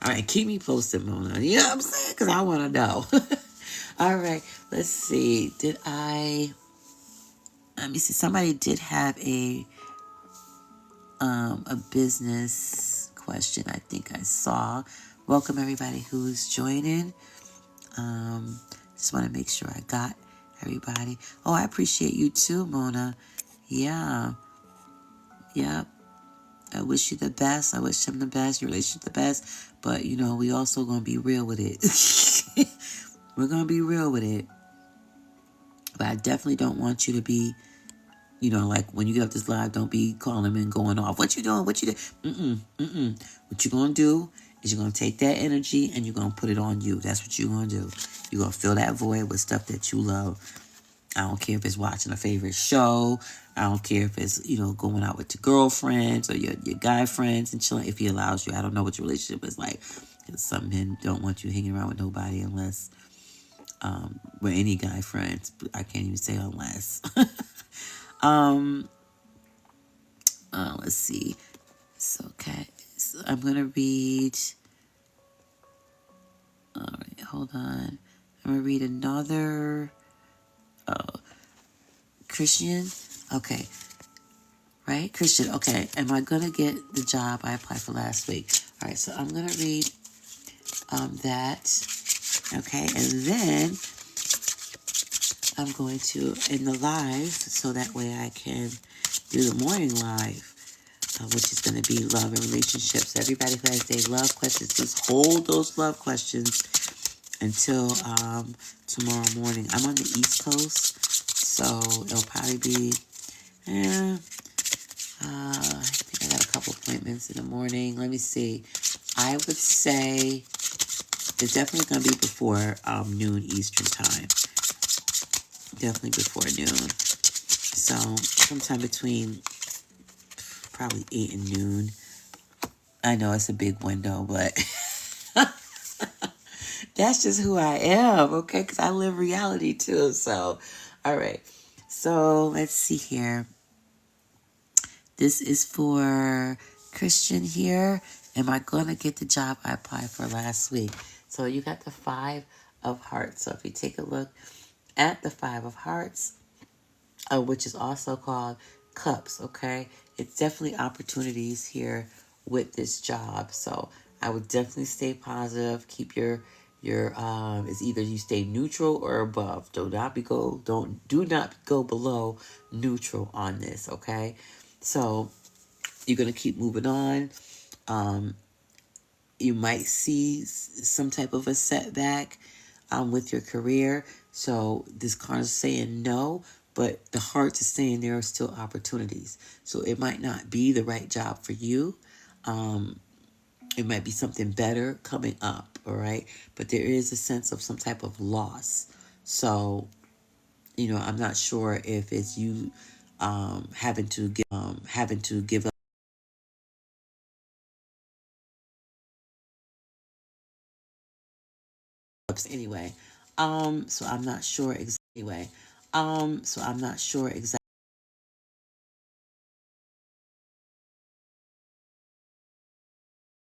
All right, keep me posted, Mona. You know what I'm saying? Because I want to know. All right, let's see. Let me see. Somebody did have a business question I think I saw. Welcome, everybody who's joining. Just want to make sure I got everybody. Oh, I appreciate you too, Mona. Yeah. I wish you the best. I wish him the best, your relationship the best. But, we also going to be real with it. We're going to be real with it. But I definitely don't want you to be, like when you get up this live, don't be calling him and going off. What you doing? What you doing? What you're going to do is you're going to take that energy and you're going to put it on you. That's what you're going to do. You're going to fill that void with stuff that you love. I don't care if it's watching a favorite show. I don't care if it's, going out with your girlfriends or your guy friends and chilling if he allows you. I don't know what your relationship is like. Some men don't want you hanging around with nobody unless, with any guy friends. I can't even say unless. Let's see. So, okay. So I'm going to read. All right, hold on. I'm going to read another. Christian, okay, right? Christian, okay. Am I gonna get the job I applied for last week? All right, so I'm gonna read that, okay, and then I'm going to in the live, so that way I can do the morning live, which is gonna be love and relationships. Everybody who has their love questions, just hold those love questions until tomorrow morning. I'm on the East Coast. So it'll probably be, I think I got a couple appointments in the morning. Let me see. I would say it's definitely going to be before noon Eastern time. Definitely before noon. So sometime between probably 8 and noon. I know it's a big window, but that's just who I am, okay? Because I live reality too, so... All right, so let's see here. This is for Christian here. Am I going to get the job I applied for last week? So you got the 5 of Hearts. So if you take a look at the 5 of Hearts, which is also called Cups, okay? It's definitely opportunities here with this job. So I would definitely stay positive. Keep your it's either you stay neutral or above. Do not go below neutral on this, okay? So you're gonna keep moving on. You might see some type of a setback with your career. So this card is saying no, but the heart is saying there are still opportunities. So it might not be the right job for you. It might be something better coming up, all right? But there is a sense of some type of loss. So, I'm not sure if it's you having to give up Anyway, so I'm not sure exactly. So I'm not sure exactly.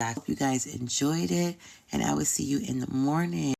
I hope you guys enjoyed it, and I will see you in the morning.